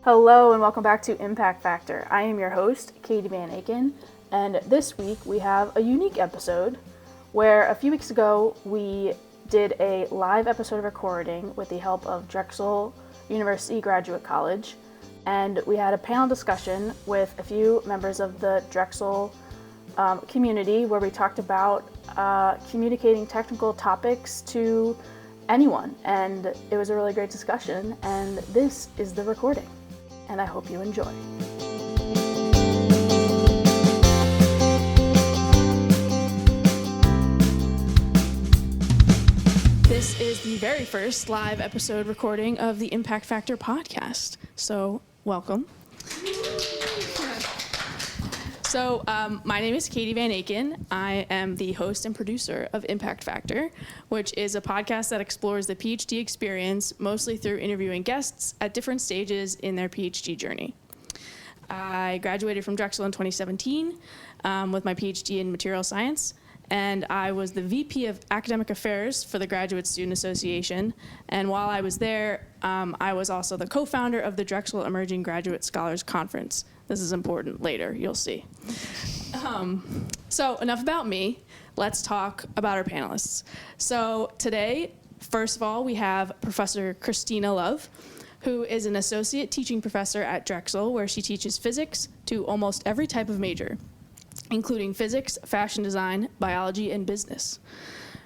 Hello and welcome back to Impact Factor. I am your host, Katie Van Aken, and this week we have a unique episode where a few weeks ago we did a live episode recording with the help of Drexel University Graduate College, and we had a panel discussion with a few members of the Drexel community where we talked about communicating technical topics to anyone, and it was a really great discussion, and this is the recording. And I hope you enjoy. This is the very first live episode recording of the Impact Factor podcast. So, welcome. So, my name is Katie Van Aken. I am the host and producer of Impact Factor, which is a podcast that explores the PhD experience, mostly through interviewing guests at different stages in their PhD journey. I graduated from Drexel in 2017 with my PhD in material science, and I was the VP of Academic Affairs for the Graduate Student Association. And while I was there, I was also the co-founder of the Drexel Emerging Graduate Scholars Conference. This is important later, you'll see. So enough about me. Let's talk about our panelists. So today, first of all, we have Professor Christina Love, who is an associate teaching professor at Drexel, where she teaches physics to almost every type of major, including physics, fashion design, biology, and business.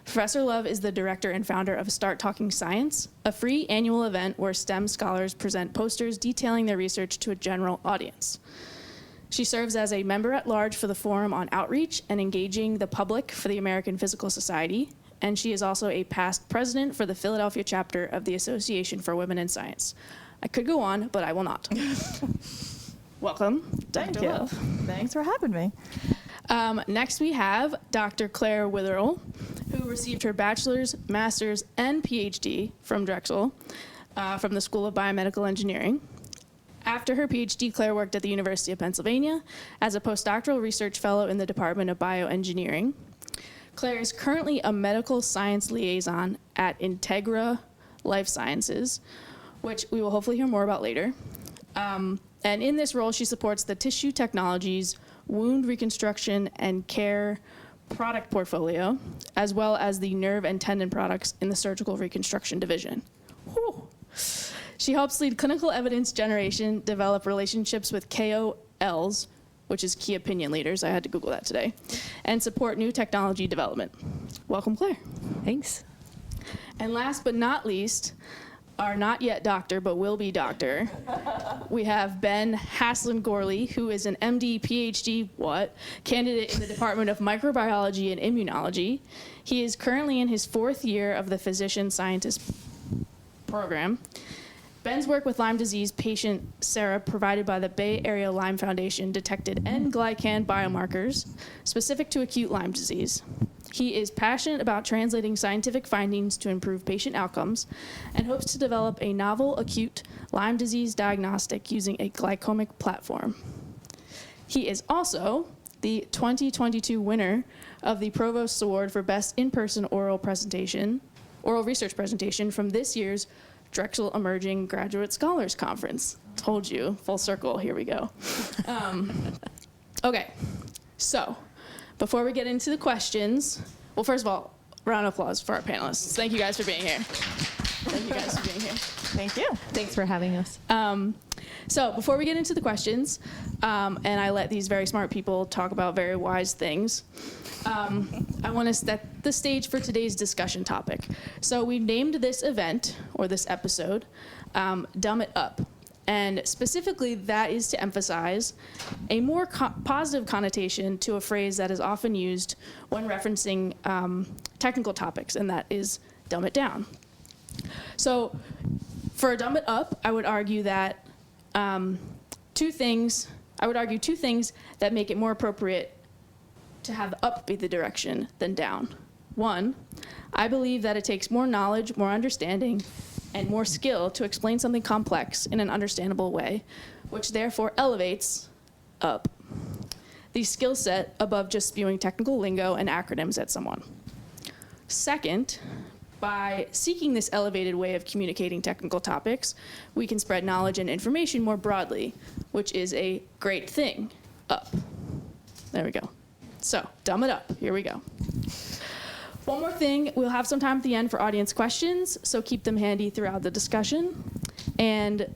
Professor Love is the director and founder of Start Talking Science, a free annual event where STEM scholars present posters detailing their research to a general audience. She serves as a member-at-large for the Forum on Outreach and Engaging the Public for the American Physical Society, and she is also a past president for the Philadelphia chapter of the Association for Women in Science. I could go on, but I will not. Welcome, Dr. Love. Thanks for having me. Next we have Dr. Claire Witherel, who received her bachelor's, master's, and PhD from Drexel from the School of Biomedical Engineering. After her PhD, Claire worked at the University of Pennsylvania as a postdoctoral research fellow in the Department of Bioengineering. Claire is currently a medical science liaison at Integra Life Sciences, which we will hopefully hear more about later. And in this role, she supports the tissue technologies, wound reconstruction, and care product portfolio, as well as the nerve and tendon products in the surgical reconstruction division. Whew. She helps lead clinical evidence generation, develop relationships with KOLs, which is key opinion leaders, I had to Google that today, and support new technology development. Welcome, Claire. Thanks. And last but not least, our not yet doctor, but will be doctor, we have Ben Haslund-Gourley, who is an MD, PhD, candidate in the Department of Microbiology and Immunology. He is currently in his 4th year of the Physician Scientist program. Ben's work with Lyme disease patient Sarah, provided by the Bay Area Lyme Foundation, detected N-glycan biomarkers specific to acute Lyme disease. He is passionate about translating scientific findings to improve patient outcomes and hopes to develop a novel acute Lyme disease diagnostic using a glycomic platform. He is also the 2022 winner of the Provost's Award for Best In-Person Oral Research Presentation from this year's Drexel Emerging Graduate Scholars Conference. Told you, full circle, here we go. Okay, so before we get into the questions, well, first of all, round of applause for our panelists. Thank you guys for being here. Thank you guys for being here. Thank you. Thanks for having us. So before we get into the questions, and I let these very smart people talk about very wise things, I want to set the stage for today's discussion topic. So we named this event, or this episode, Dumb It Up. And specifically, that is to emphasize a more positive connotation to a phrase that is often used when referencing technical topics, and that is dumb it down. So for Dumb It Up, I would argue that two things that make it more appropriate to have up be the direction than down. One, I believe that it takes more knowledge, more understanding, and more skill to explain something complex in an understandable way, which therefore elevates up the skill set above just spewing technical lingo and acronyms at someone. Second, by seeking this elevated way of communicating technical topics, we can spread knowledge and information more broadly, which is a great thing. Up. There we go. So, dumb it up. Here we go. One more thing, we'll have some time at the end for audience questions, so keep them handy throughout the discussion. And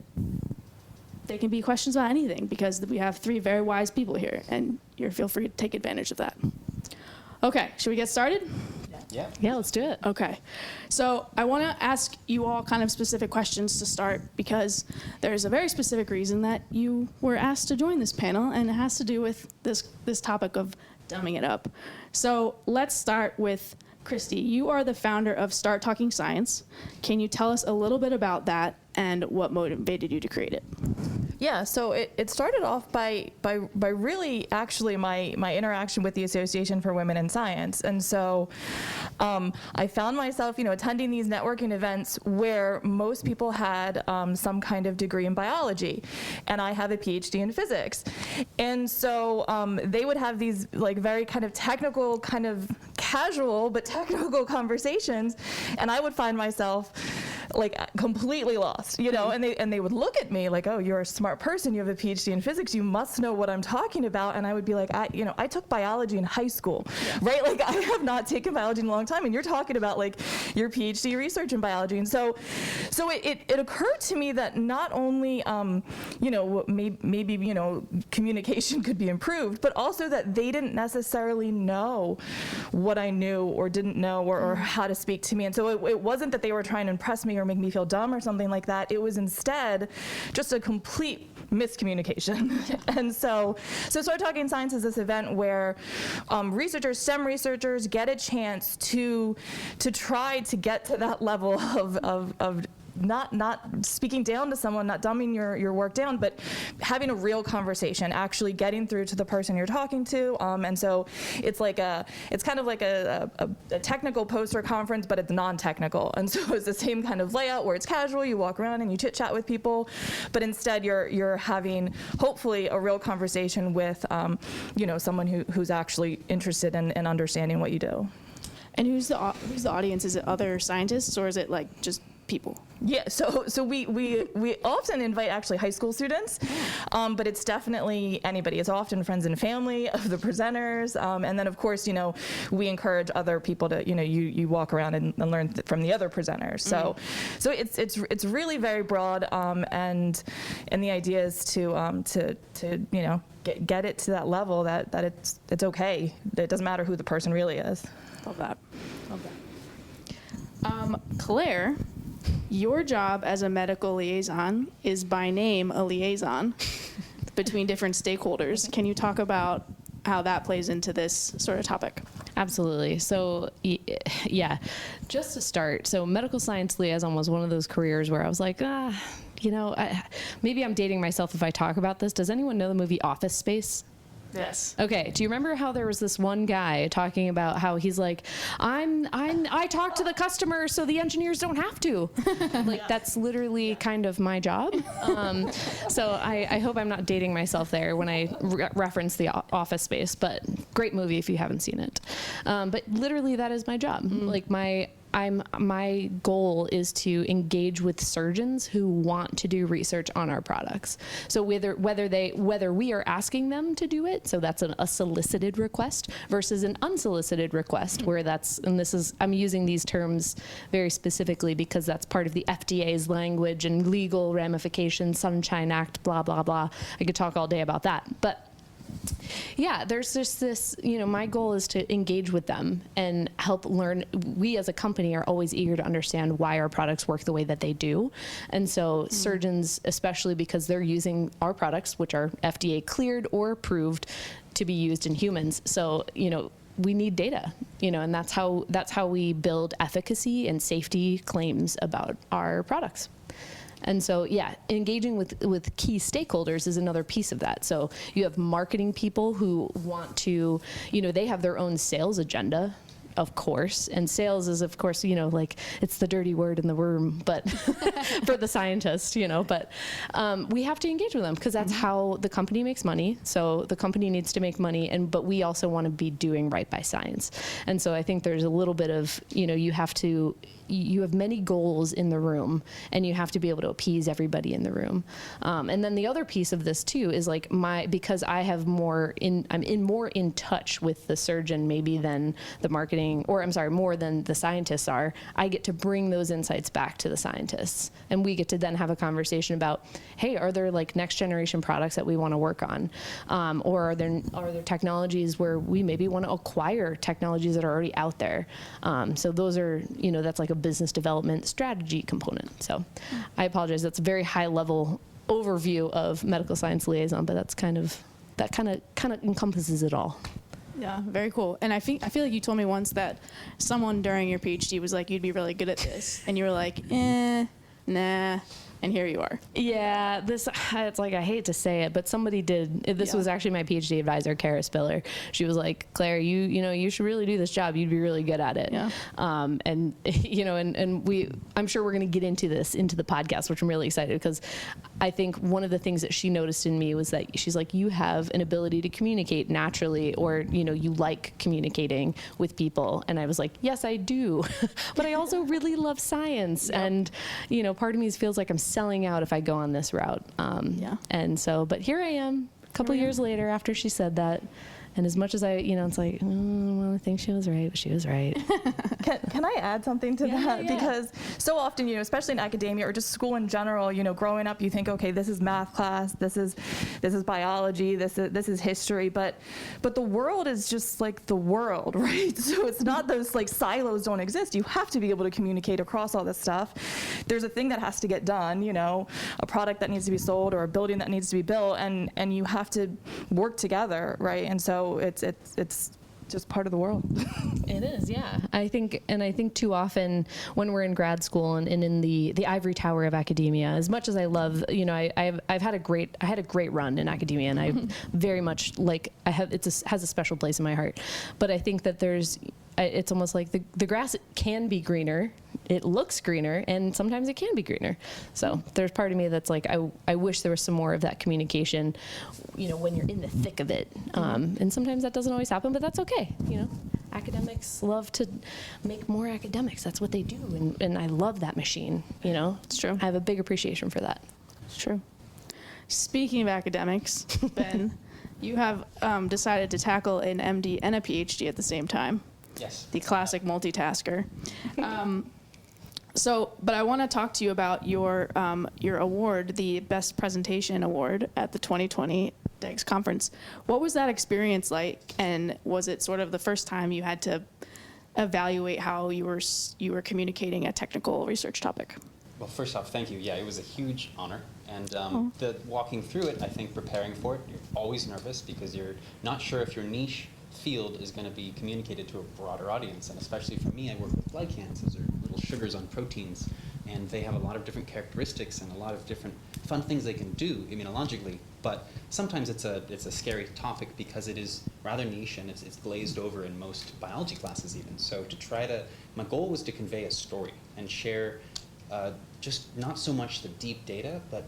they can be questions about anything, because we have three very wise people here, and you feel free to take advantage of that. Okay, should we get started? Yeah, let's do it. Okay, so I want to ask you all kind of specific questions to start, because there's a very specific reason that you were asked to join this panel, and it has to do with this topic of dumbing it up. So let's start with Christy. You are the founder of Start Talking Science. Can you tell us a little bit about that and what motivated you to create it? Yeah, so it started off by really actually my interaction with the Association for Women in Science. And so I found myself, attending these networking events where most people had some kind of degree in biology, and I have a PhD in physics. And so they would have these very kind of technical, kind of casual but technical conversations, and I would find myself completely lost, and they would look at me like, oh, you're a smart person, you have a PhD in physics, you must know what I'm talking about. And I would be like, I took biology in high school, right? I have not taken biology in a long time, and you're talking about your PhD research in biology. And so it occurred to me that not only maybe communication could be improved, but also that they didn't necessarily know what I knew or didn't know or how to speak to me. And so it wasn't that they were trying to impress me or make me feel dumb or something like that. It was instead just a complete miscommunication. And so Start Talking Science is this event where STEM researchers get a chance to try to get to that level of not speaking down to someone, not dumbing your work down, but having a real conversation, actually getting through to the person you're talking to. And so it's kind of like a technical poster conference, but it's non-technical. And so it's the same kind of layout where it's casual, you walk around and you chit chat with people, but instead you're having hopefully a real conversation with someone who's actually interested in understanding what you do. And who's the audience? Is it other scientists, or is it just people? Yeah, so we often invite actually high school students, but it's definitely anybody. It's often friends and family of the presenters, and then of course we encourage other people to you walk around and learn from the other presenters. So it's really very broad, and the idea is to get it to that level that it's okay. That it doesn't matter who the person really is. Love that. Claire, your job as a medical liaison is by name a liaison between different stakeholders. Can you talk about how that plays into this sort of topic? Absolutely. So, yeah, just to start, so medical science liaison was one of those careers where I was like, maybe I'm dating myself if I talk about this. Does anyone know the movie Office Space? Yes. Okay. Do you remember how there was this one guy talking about how he's like, I talk to the customer so the engineers don't have to. That's literally kind of my job. So I hope I'm not dating myself there when I reference the Office Space, but great movie if you haven't seen it. But literally that is my job. My goal is to engage with surgeons who want to do research on our products. So whether we are asking them to do it, so that's a solicited request versus an unsolicited request, where I'm using these terms very specifically because that's part of the FDA's language and legal ramifications, Sunshine Act, blah, blah, blah. I could talk all day about that. But yeah, there's just this, my goal is to engage with them and help learn. We as a company are always eager to understand why our products work the way that they do. And so surgeons, especially because they're using our products, which are FDA cleared or approved to be used in humans. So, we need data, and that's how we build efficacy and safety claims about our products. And so, yeah, engaging with key stakeholders is another piece of that. So you have marketing people who want to, they have their own sales agenda of course, and sales is, of course, like it's the dirty word in the room, but for the scientist, but we have to engage with them because that's how the company makes money. So the company needs to make money, but we also want to be doing right by science. And so I think there's a little bit of, you have many goals in the room, and you have to be able to appease everybody in the room. And then the other piece of this too is like because I have more in touch with the surgeon maybe than the marketing, or I'm sorry, more than the scientists are. I get to bring those insights back to the scientists, and we get to then have a conversation about, hey, are there like next generation products that we want to work on, or are there technologies where we maybe want to acquire technologies that are already out there. So those are, that's like a business development strategy component. So I apologize, that's a very high level overview of medical science liaison, but that kind of encompasses it all. Yeah, very cool. And I feel like you told me once that someone during your PhD was like, you'd be really good at this, and you were like, nah. And here you are. Yeah, it's like, I hate to say it, but somebody did. This was actually my PhD advisor, Kara Spiller. She was like, Claire, you should really do this job. You'd be really good at it. Yeah. And I'm sure we're going to get into the podcast, which I'm really excited because I think one of the things that she noticed in me was that she's like, you have an ability to communicate naturally, or, you like communicating with people. And I was like, yes, I do. But I also really love science. Yep. And, part of me feels like I'm selling out if I go on this route. And so, but here I am a couple years later after she said that. And as much as I, it's like, well, I think she was right, but she was right. Can I add something to that? Yeah. Because so often, especially in academia or just school in general, growing up, you think, okay, this is math class, this is biology, this is history, but the world is just like the world, right? So it's not those like silos don't exist. You have to be able to communicate across all this stuff. There's a thing that has to get done, a product that needs to be sold or a building that needs to be built, and you have to work together, right? And so it's just part of the world. It is, yeah. I think too often when we're in grad school and in the ivory tower of academia, as much as I love, I had a great run in academia, and I very much has a special place in my heart. But I think that it's almost like the grass can be greener, it looks greener, and sometimes it can be greener. So there's part of me that's like, I wish there was some more of that communication, when you're in the thick of it. And sometimes that doesn't always happen, but that's okay. Academics love to make more academics. That's what they do. And I love that machine, It's true. I have a big appreciation for that. It's true. Speaking of academics, Ben, you have decided to tackle an MD and a PhD at the same time. Yes. The classic multitasker. But I want to talk to you about your award, the Best Presentation Award at the 2020 DEGS conference. What was that experience like, and was it sort of the first time you had to evaluate how you were communicating a technical research topic? Well, first off, thank you. Yeah, it was a huge honor. And walking through it, I think preparing for it, you're always nervous because you're not sure if your niche field is going to be communicated to a broader audience. And especially for me, I work with glycans. Those are little sugars on proteins. And they have a lot of different characteristics and a lot of different fun things they can do immunologically. But sometimes it's a scary topic because it is rather niche and it's glazed over in most biology classes even. So my goal was to convey a story and share just not so much the deep data, but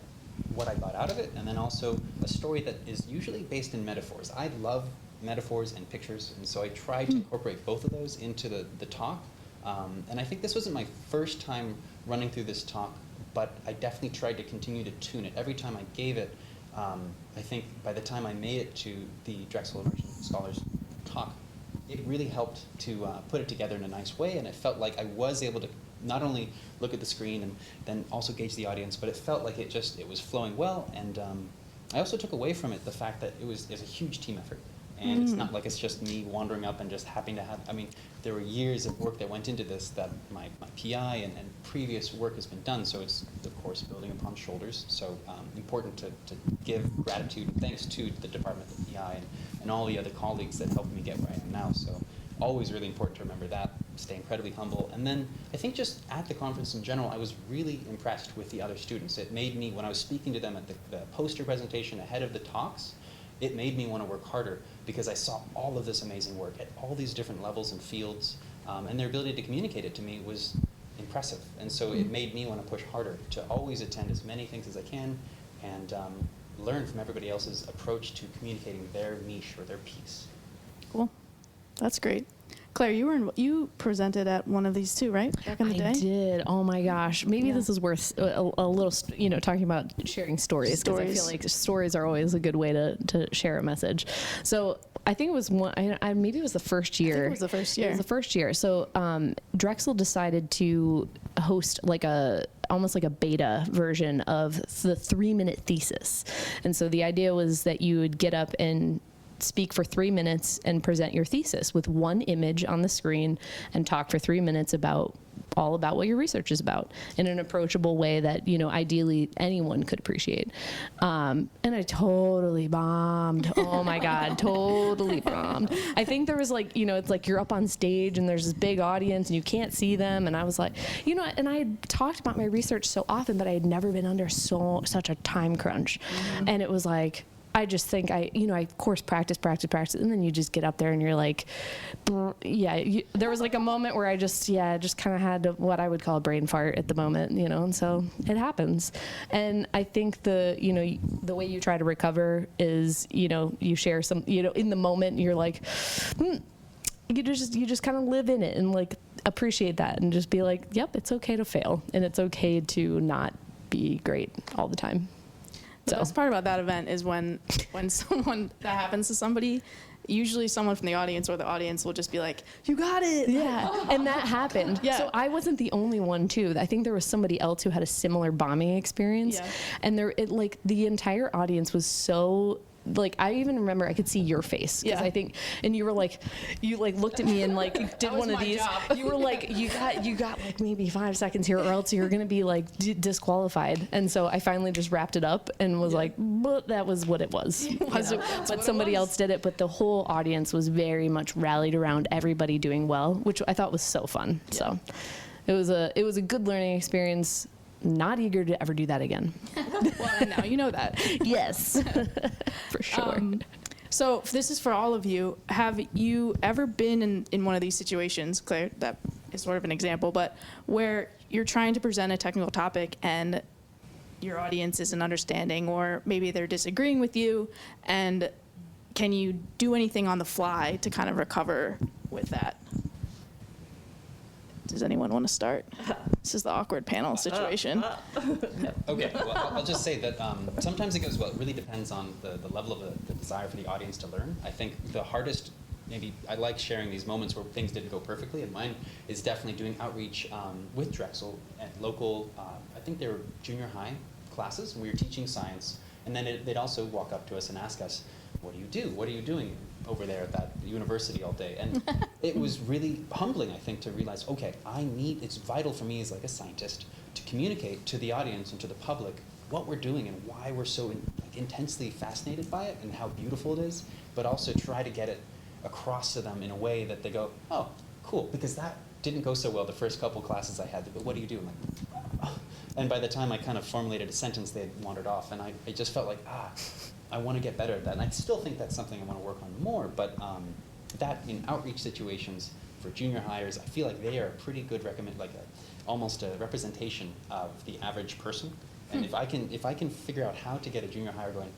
what I got out of it, and then also a story that is usually based in metaphors. I love metaphors and pictures, and so I tried to incorporate both of those into the talk. And I think this wasn't my first time running through this talk, but I definitely tried to continue to tune it. Every time I gave it, I think by the time I made it to the Drexel Emerging Scholars talk, it really helped to put it together in a nice way, and it felt like I was able to not only look at the screen and then also gauge the audience, but it felt like it was flowing well. And I also took away from it the fact that it's a huge team effort. And it's not like it's just me wandering up and just happening to have, there were years of work that went into this that my PI and previous work has been done. So it's, of course, building upon shoulders. So important to give gratitude and thanks to the department, the PI, and all the other colleagues that helped me get where I am now. So always really important to remember that, stay incredibly humble. And then I think just at the conference in general, I was really impressed with the other students. It made me, when I was speaking to them at the poster presentation ahead of the talks, it made me want to work harder because I saw all of this amazing work at all these different levels and fields. And their ability to communicate it to me was impressive. And so it made me want to push harder to always attend as many things as I can and learn from everybody else's approach to communicating their niche or their piece. Cool. That's great. Claire, you presented at one of these too, right? Back in the day? I did. Oh my gosh. Maybe Yeah. this is worth a little, talking about sharing stories, because I feel like stories are always a good way to share a message. So I think it was maybe it was the first year. I think it was the first year. It was the first year. So Drexel decided to host almost like a beta version of the 3-minute thesis. And so the idea was that you would get up and speak for 3 minutes and present your thesis with one image on the screen and talk for 3 minutes about what your research is about in an approachable way that, ideally anyone could appreciate. And I totally bombed. Oh my God, totally bombed. I think there was it's like you're up on stage and there's this big audience and you can't see them. And I was like, and I had talked about my research so often, but I had never been under such a time crunch. Mm-hmm. And it was like, I just think I of course practice, and then you just get up there and you're like, there was like a moment where I just kind of had what I would call a brain fart at the moment, and so it happens. And I think the way you try to recover is, you share some, in the moment you're like, you just kind of live in it and like appreciate that and just be like, yep, it's okay to fail and it's okay to not be great all the time. The best part about that event is when that happens to somebody, usually someone from the audience or the audience will just be like, you got it. Yeah, and that happened. Yeah. So I wasn't the only one too. I think there was somebody else who had a similar bombing experience. Yeah. And the entire audience was so, I even remember I could see your face because I think, and you were you looked at me and did one of these. Job. You were like, you got maybe 5 seconds here, or else you're gonna be disqualified. And so I finally just wrapped it up and was like, but that was what it was. But somebody else did it. But the whole audience was very much rallied around everybody doing well, which I thought was so fun. Yeah. So it was a good learning experience. Not eager to ever do that again. Well, and now you know that. Yes, for sure. So this is for all of you. Have you ever been in one of these situations, Claire, that is sort of an example, but where you're trying to present a technical topic and your audience isn't understanding, or maybe they're disagreeing with you, and can you do anything on the fly to kind of recover with that? Does anyone want to start? This is the awkward panel situation. Okay, well, I'll just say that sometimes it goes well. It really depends on the level of the desire for the audience to learn. I think the hardest, maybe I like sharing these moments where things didn't go perfectly, and mine is definitely doing outreach with Drexel at local, I think they were junior high classes, and we were teaching science, and then they'd also walk up to us and ask us, what do you do? What are you doing over there at that university all day? And it was really humbling, I think, to realize, okay, it's vital for me as a scientist to communicate to the audience and to the public what we're doing and why we're so intensely fascinated by it and how beautiful it is, but also try to get it across to them in a way that they go, oh, cool, because that didn't go so well the first couple classes I had, but what do you do? I'm like, oh. And by the time I kind of formulated a sentence, they had wandered off, and I just felt like, I want to get better at that. And I still think that's something I want to work on more, but that in outreach situations for junior hires, I feel like they are a pretty good almost a representation of the average person. And if I can figure out how to get a junior hire going,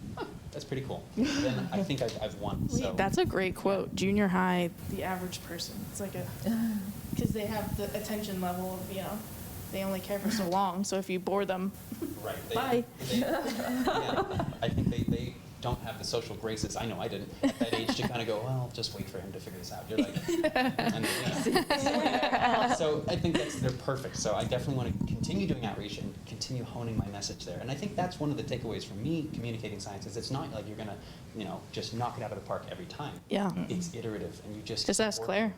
that's pretty cool, then I think I've won. Wait, so that's a great quote. Yeah. Junior high, the average person. It's because they have the attention level of, they only care for so long. So if you bore them, right, bye. I think they don't have the social graces. I know I didn't at that age to kind of go, well, just wait for him to figure this out. You're like, so I think they're perfect. So I definitely want to continue doing outreach and continue honing my message there. And I think that's one of the takeaways for me communicating science is it's not like you're gonna, just knock it out of the park every time. Yeah. It's iterative, and you just ask Claire.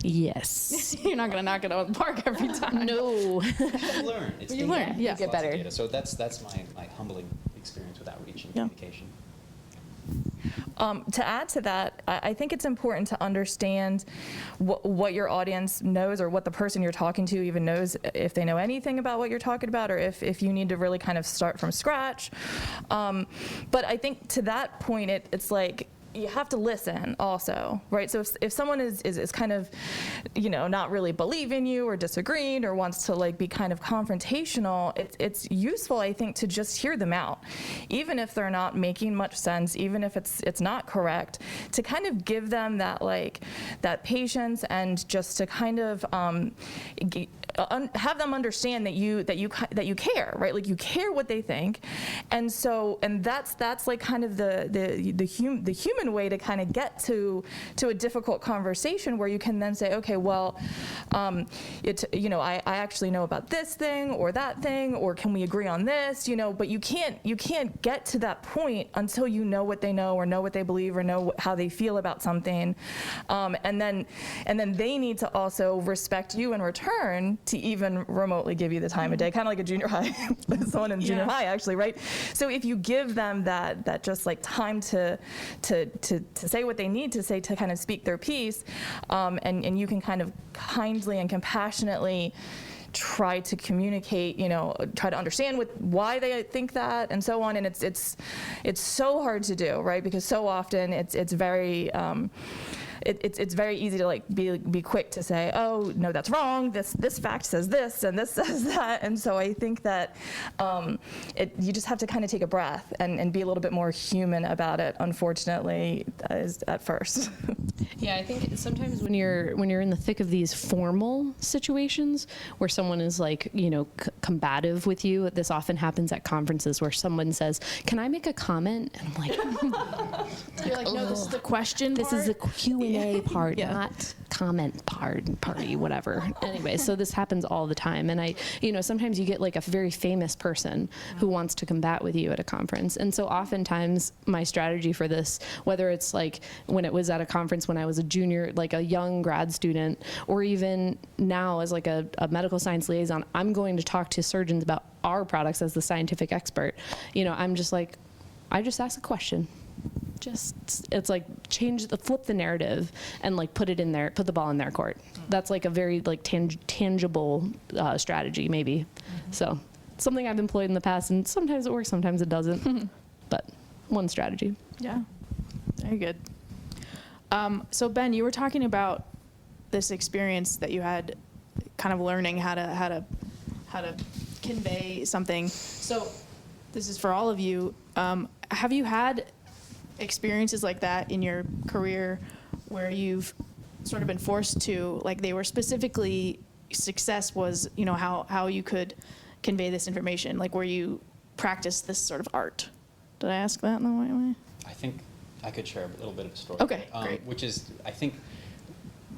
Yes. You're not gonna knock it out of the park every time. No. You learn. You learn. Yeah. You get better. Data. So that's my humbling experience with outreach and communication. To add to that, I think it's important to understand what your audience knows, or what the person you're talking to even knows, if they know anything about what you're talking about, or if you need to really kind of start from scratch. But I think to that point, it's like, you have to listen also, right? So if someone is kind of, not really believing you or disagreeing or wants to like be kind of confrontational, it's useful, I think, to just hear them out, even if they're not making much sense, even if it's not correct, to kind of give them that patience and just to kind of have them understand that you care, right? Like you care what they think, and that's like kind of the human way to kind of get to a difficult conversation where you can then say, okay, well, I actually know about this thing or that thing, or can we agree on this? But you can't get to that point until you know what they know or know what they believe or know how they feel about something, and then they need to also respect you in return to even remotely give you the time of day, kind of like a junior high, someone in junior high actually, right? So if you give them that just like time to say what they need to say, to kind of speak their piece, and you can kind of kindly and compassionately try to communicate, try to understand why they think that and so on. And it's so hard to do, right? Because so often it's very it's very easy to like be quick to say, oh no, that's wrong. This fact says this and this says that. And so I think that you just have to kind of take a breath and be a little bit more human about it. Unfortunately, at first. Yeah, I think sometimes when you're in the thick of these formal situations where someone is like, combative with you, this often happens at conferences where someone says, "Can I make a comment?" And I'm like, You're like, no, this is the question this part. is the Q&A part, Yeah. not comment party, whatever. Anyway, so this happens all the time. And sometimes you get like a very famous person who wants to combat with you at a conference. And so oftentimes my strategy for this, whether it's like when it was at a conference when I was a junior, like a young grad student, or even now as like a medical science liaison, I'm going to talk to surgeons about our products as the scientific expert. I'm just like, I just ask a question. It's like flip the narrative and like put the ball in their court. That's like a very like tangible strategy maybe. So something I've employed in the past, and sometimes it works, sometimes it doesn't. But one strategy. Yeah, very good. So Ben, you were talking about this experience that you had, kind of learning how to convey something. So this is for all of you. Have you had experiences like that in your career where you've sort of been forced to, like they were specifically, success was, how you could convey this information, like where you practice this sort of art? Did I ask that in the right way? I think I could share a little bit of a story. Okay, great. Which is, I think,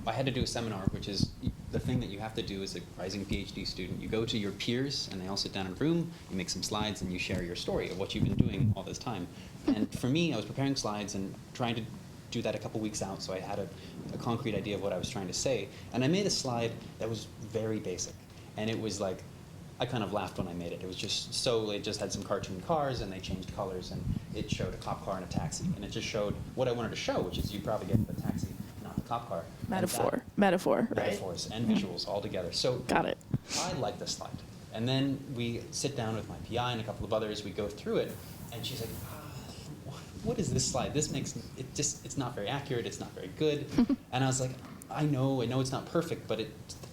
I had to do a seminar, which is the thing that you have to do as a rising PhD student. You go to your peers, and they all sit down in a room, you make some slides, and you share your story of what you've been doing all this time. And for me, I was preparing slides and trying to do that a couple weeks out, so I had a concrete idea of what I was trying to say. And I made a slide that was very basic. And it was like, I kind of laughed when I made it. It was just it just had some cartoon cars, and they changed colors, and it showed a cop car and a taxi. And it just showed what I wanted to show, which is you probably get the taxi, not the cop car. Metaphor, right? Metaphors and visuals all together. So Got it. I like the slide. And then we sit down with my PI and a couple of others, we go through it, and she's like, what is this slide? It's not very accurate, it's not very good. And I was like, I know it's not perfect, but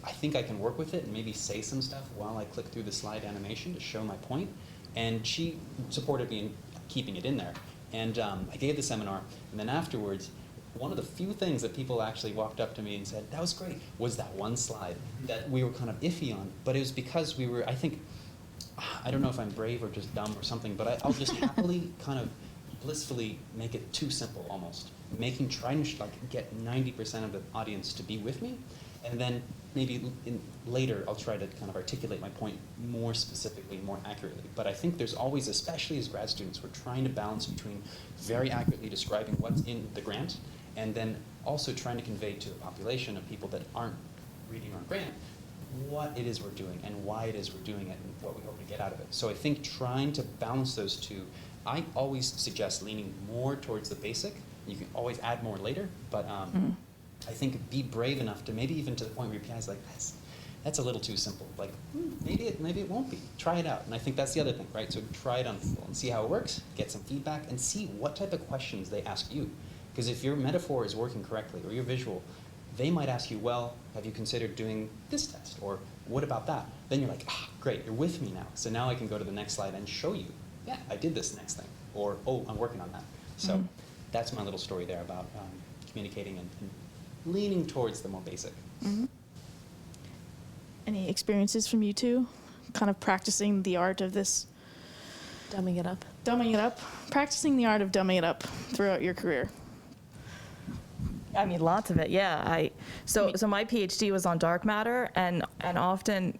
I think I can work with it and maybe say some stuff while I click through the slide animation to show my point. And she supported me in keeping it in there. And I gave the seminar, and then afterwards, one of the few things that people actually walked up to me and said, that was great, was that one slide that we were kind of iffy on. But it was because we were, I don't know if I'm brave or just dumb or something, but I'll just happily kind of blissfully make it too simple almost. Trying to get 90% of the audience to be with me, and then maybe later I'll try to kind of articulate my point more specifically, more accurately. But I think there's always, especially as grad students, we're trying to balance between very accurately describing what's in the grant and then also trying to convey to the population of people that aren't reading our grant what it is we're doing and why it is we're doing it and what we hope to get out of it. So I think trying to balance those two, I always suggest leaning more towards the basic. You can always add more later, but I think be brave enough to maybe even to the point where your PI is like, that's a little too simple. Like, maybe it won't be. Try it out. And I think that's the other thing, right? So try it on people and see how it works, get some feedback, and see what type of questions they ask you. Because if your metaphor is working correctly or your visual, they might ask you, well, have you considered doing this test? Or what about that? Then you're like, great, you're with me now. So now I can go to the next slide and show you, yeah, I did this next thing. Or, oh, I'm working on that. So that's my little story there about communicating and leaning towards the more basic. Any experiences from you two? Kind of practicing the art of this, Dumbing it up. practicing the art of dumbing it up throughout your career. I mean, lots of it, yeah. So my PhD was on dark matter, and often,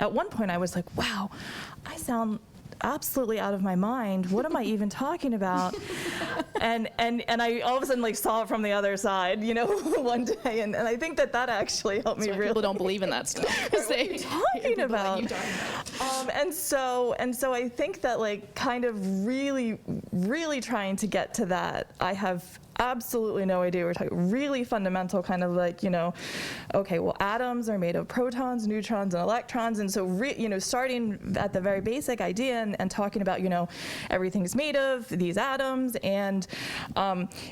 at one point I was like, wow, I sound absolutely out of my mind. What am I even talking about? and I all of a sudden like saw it from the other side, you know, one day, and I think that actually helped me really. People don't believe in that stuff. What are you talking about? And so I think that like kind of really trying to get to that, I have absolutely no idea. We're talking really fundamental kind of like, you know, okay, well, atoms are made of protons, neutrons, and electrons. And so, you know, starting at the very basic idea and talking about, you know, everything's made of these atoms. And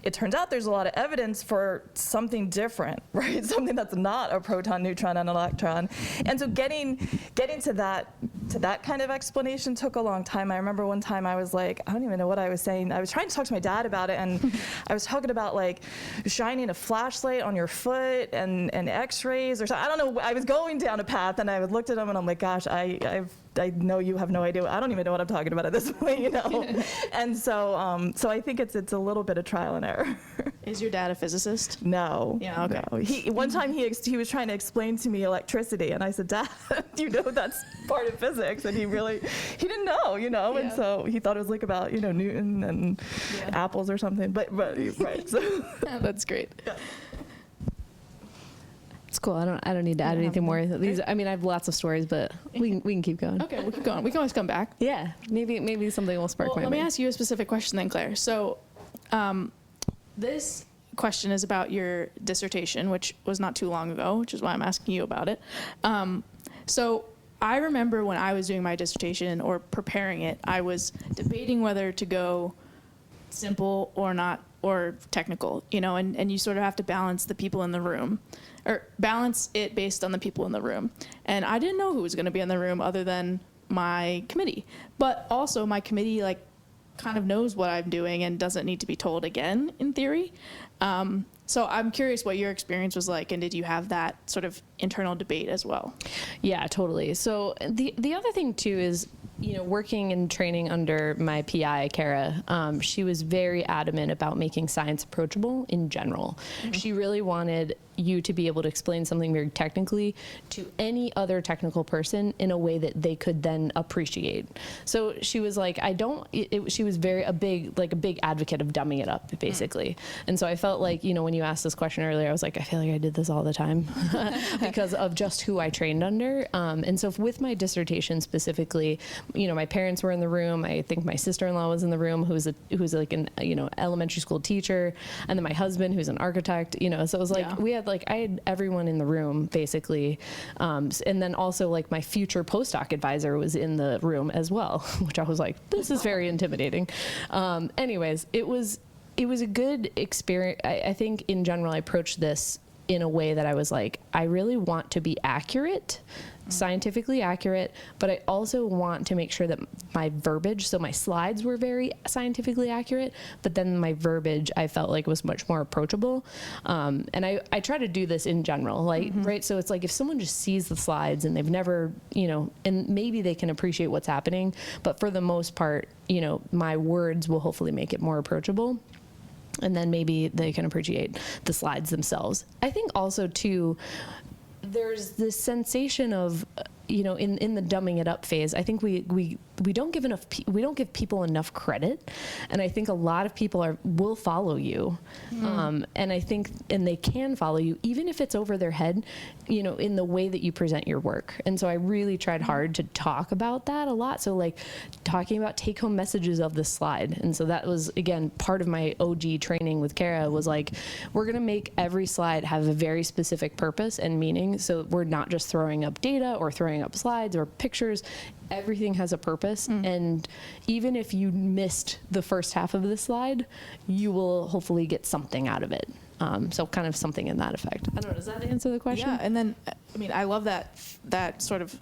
it turns out there's a lot of evidence for something different, right? Something that's not a proton, neutron, and electron. And so getting to that kind of explanation took a long time. I remember one time I was like, I don't even know what I was saying. I was trying to talk to my dad about it, and I was talking about like shining a flashlight on your foot and x-rays or something. I don't know. I was going down a path, and I looked at him and I'm like, gosh, I know you have no idea. I don't even know what I'm talking about at this point, you know? And so I think it's a little bit of trial and error. Is your dad a physicist? No. Yeah, okay. No. One time he was trying to explain to me electricity, and I said, Dad, you know that's part of physics, and he didn't know, you know, and so he thought it was like about, you know, Newton and apples or something, but right. So. Yeah, that's great. Yeah. It's cool. I don't need to add anything more. These, I mean, I have lots of stories, but we can keep going. Okay, we'll keep going. We can always come back. Yeah, maybe something will spark my Let me brain. ask you a specific question then, Claire. So this question is about your dissertation, which was not too long ago, which is why I'm asking you about it. So I remember when I was doing my dissertation or preparing it, I was debating whether to go simple or not, or technical, you know, and you sort of have to balance the people in the room, or balance it based on the people in the room. And I didn't know who was going to be in the room other than my committee. But also my committee, like, kind of knows what I'm doing and doesn't need to be told again, in theory. So I'm curious what your experience was like, and did you have that sort of internal debate as well? Yeah, totally. So the other thing too is, you know, working and training under my PI, Kara, she was very adamant about making science approachable in general. Mm-hmm. She really wanted you to be able to explain something very technically to any other technical person in a way that they could then appreciate. So she was like, she was a big advocate of dumbing it up, basically. And so I felt like, you know, when you asked this question earlier, I was like, I feel like I did this all the time because of just who I trained under. And so with my dissertation specifically, you know, my parents were in the room. I think my sister-in-law was in the room, who's like an, you know, elementary school teacher, and then my husband, who's an architect, you know. So it was like, I had everyone in the room basically. And then also like my future postdoc advisor was in the room as well, which I was like, this is very intimidating. Anyways, it was a good experience. I think in general, I approached this in a way that I was like, I really want to be accurate, scientifically accurate, but I also want to make sure that my verbiage, so my slides were very scientifically accurate, but then my verbiage I felt like was much more approachable. And I try to do this in general, like, right? So it's like if someone just sees the slides and they've never, you know, and maybe they can appreciate what's happening, but for the most part, you know, my words will hopefully make it more approachable. And then maybe they can appreciate the slides themselves. I think also too, there's this sensation of, you know, in the dumbing it up phase, I think we don't give people enough credit, and I think a lot of people will follow you, and I think they can follow you even if it's over their head, you know, in the way that you present your work. And so I really tried hard to talk about that a lot. So like talking about take-home messages of this slide, and so that was again part of my OG training with Kara was like, we're gonna make every slide have a very specific purpose and meaning. So we're not just throwing up data or throwing up slides or pictures. Everything has a purpose. purpose. And even if you missed the first half of the slide, you will hopefully get something out of it. So kind of something in that effect. I don't know, does that answer the question? Yeah, and then, I mean, I love that sort of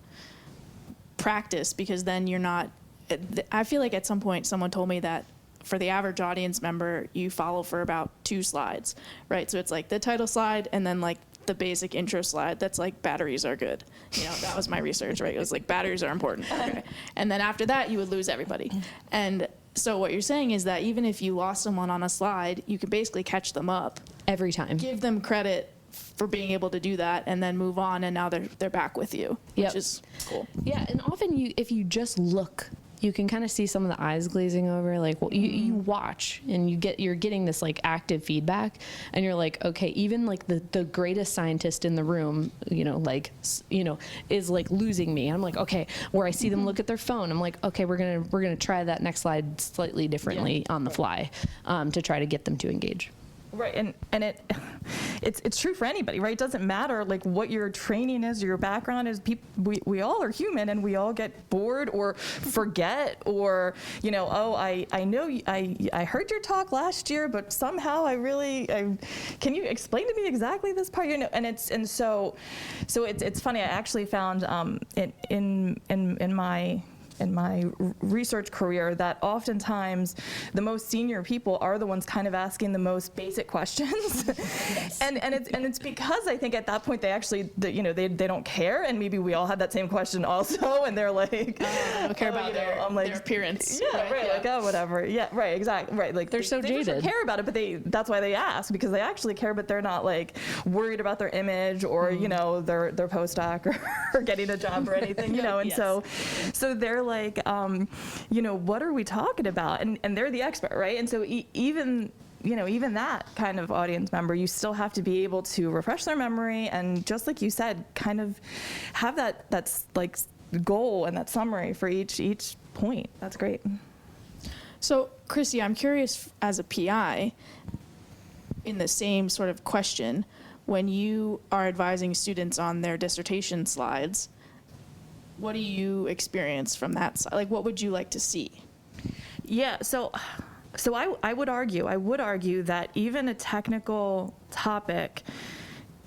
practice, because then you're not, I feel like at some point someone told me that for the average audience member, you follow for about 2 slides, right? So it's like the title slide and then like the basic intro slide that's like batteries are good. You know, that was my research, right? It was like batteries are important. Okay. And then after that, you would lose everybody. And so what you're saying is that even if you lost someone on a slide, you can basically catch them up. Every time. Give them credit for being able to do that, and then move on, and now they're back with you, which Yep. is cool. Yeah, and often if you just look, you can kind of see some of the eyes glazing over. Like, well, you watch and you're getting this like active feedback, and you're like, okay, even like the greatest scientist in the room, is like losing me. I'm like, okay, where I see them look at their phone, I'm like, okay, we're gonna try that next slide slightly differently on the fly, to try to get them to engage. Right, and it's true for anybody, right? It doesn't matter like what your training is, or your background is. We all are human, and we all get bored or forget, or I know I heard your talk last year, but somehow can you explain to me exactly this part? So it's funny. I actually found in my research career that oftentimes the most senior people are the ones kind of asking the most basic questions. Yes. and it's because I think at that point they actually they don't care, and maybe we all had that same question also, and they're like, I don't care about their appearance. Yeah, right. Like, oh, whatever. Yeah, right, exactly. Right. Like they're so they jaded. Just care about it, but that's why they ask, because they actually care, but they're not like worried about their image or their postdoc or getting a job or anything, and Yes. so they're like, what are we talking about? And they're the expert, right? And so even that kind of audience member, you still have to be able to refresh their memory, and just like you said, kind of have that's like goal and that summary for each point. That's great. So, Christy, I'm curious, as a PI, in the same sort of question, when you are advising students on their dissertation slides, what do you experience from that side? Like, what would you like to see? Yeah, so I would argue that even a technical topic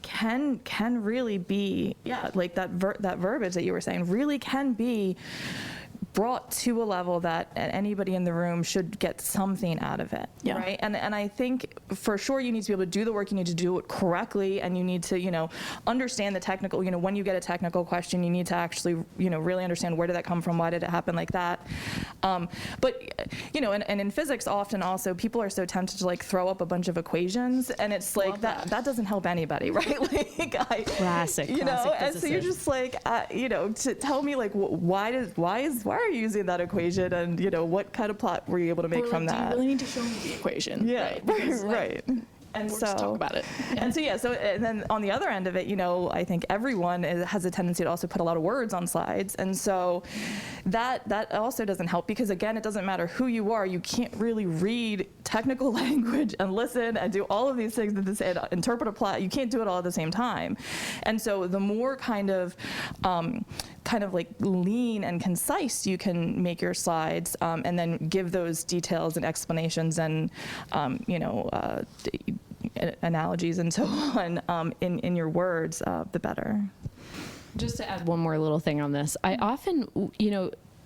can really be, like that verbiage that you were saying really can be brought to a level that anybody in the room should get something out of it, right? And I think for sure you need to be able to do the work, you need to do it correctly, and you need to, understand the technical, when you get a technical question, you need to actually, really understand where did that come from, why did it happen like that. But, and in physics often also people are so tempted to like throw up a bunch of equations, and it's like that doesn't help anybody, right? Like Classic and so you're just like, to tell me like why are you using that equation, and what kind of plot were you able to make from that? Do you really need to show me the equation? Yeah, right. Because, right. And we'll so just talk about it. And then on the other end of it, I think everyone has a tendency to also put a lot of words on slides, and so that also doesn't help, because again, it doesn't matter who you are, you can't really read technical language and listen and do all of these things and interpret a plot. You can't do it all at the same time, and so the more kind of like lean and concise you can make your slides, and then give those details and explanations and analogies and so on in your words, the better. Just to add one more little thing on this, I often,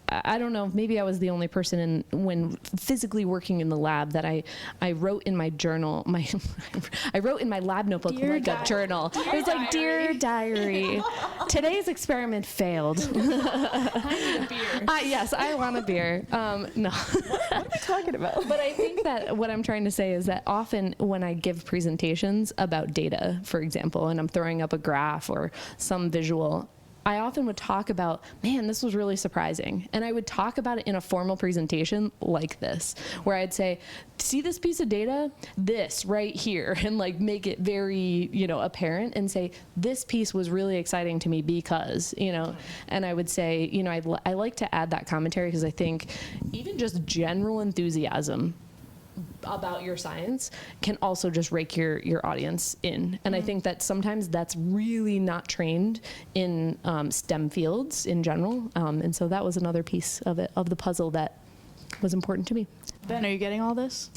I don't know, maybe I was the only person when physically working in the lab that I wrote in my journal, I wrote in my lab notebook a journal. It was like, Dear Diary, today's experiment failed. I need a beer. Yes, I want a beer. No. What are we talking about? But I think that what I'm trying to say is that often when I give presentations about data, for example, and I'm throwing up a graph or some visual, I often would talk about, man, this was really surprising. And I would talk about it in a formal presentation like this, where I'd say, see this piece of data? This right here, and like make it very, apparent, and say, this piece was really exciting to me because, and I would say, I like to add that commentary, because I think even just general enthusiasm about your science can also just rake your audience in. And I think that sometimes that's really not trained in STEM fields in general. And so that was another piece of the puzzle that was important to me. Ben, are you getting all this?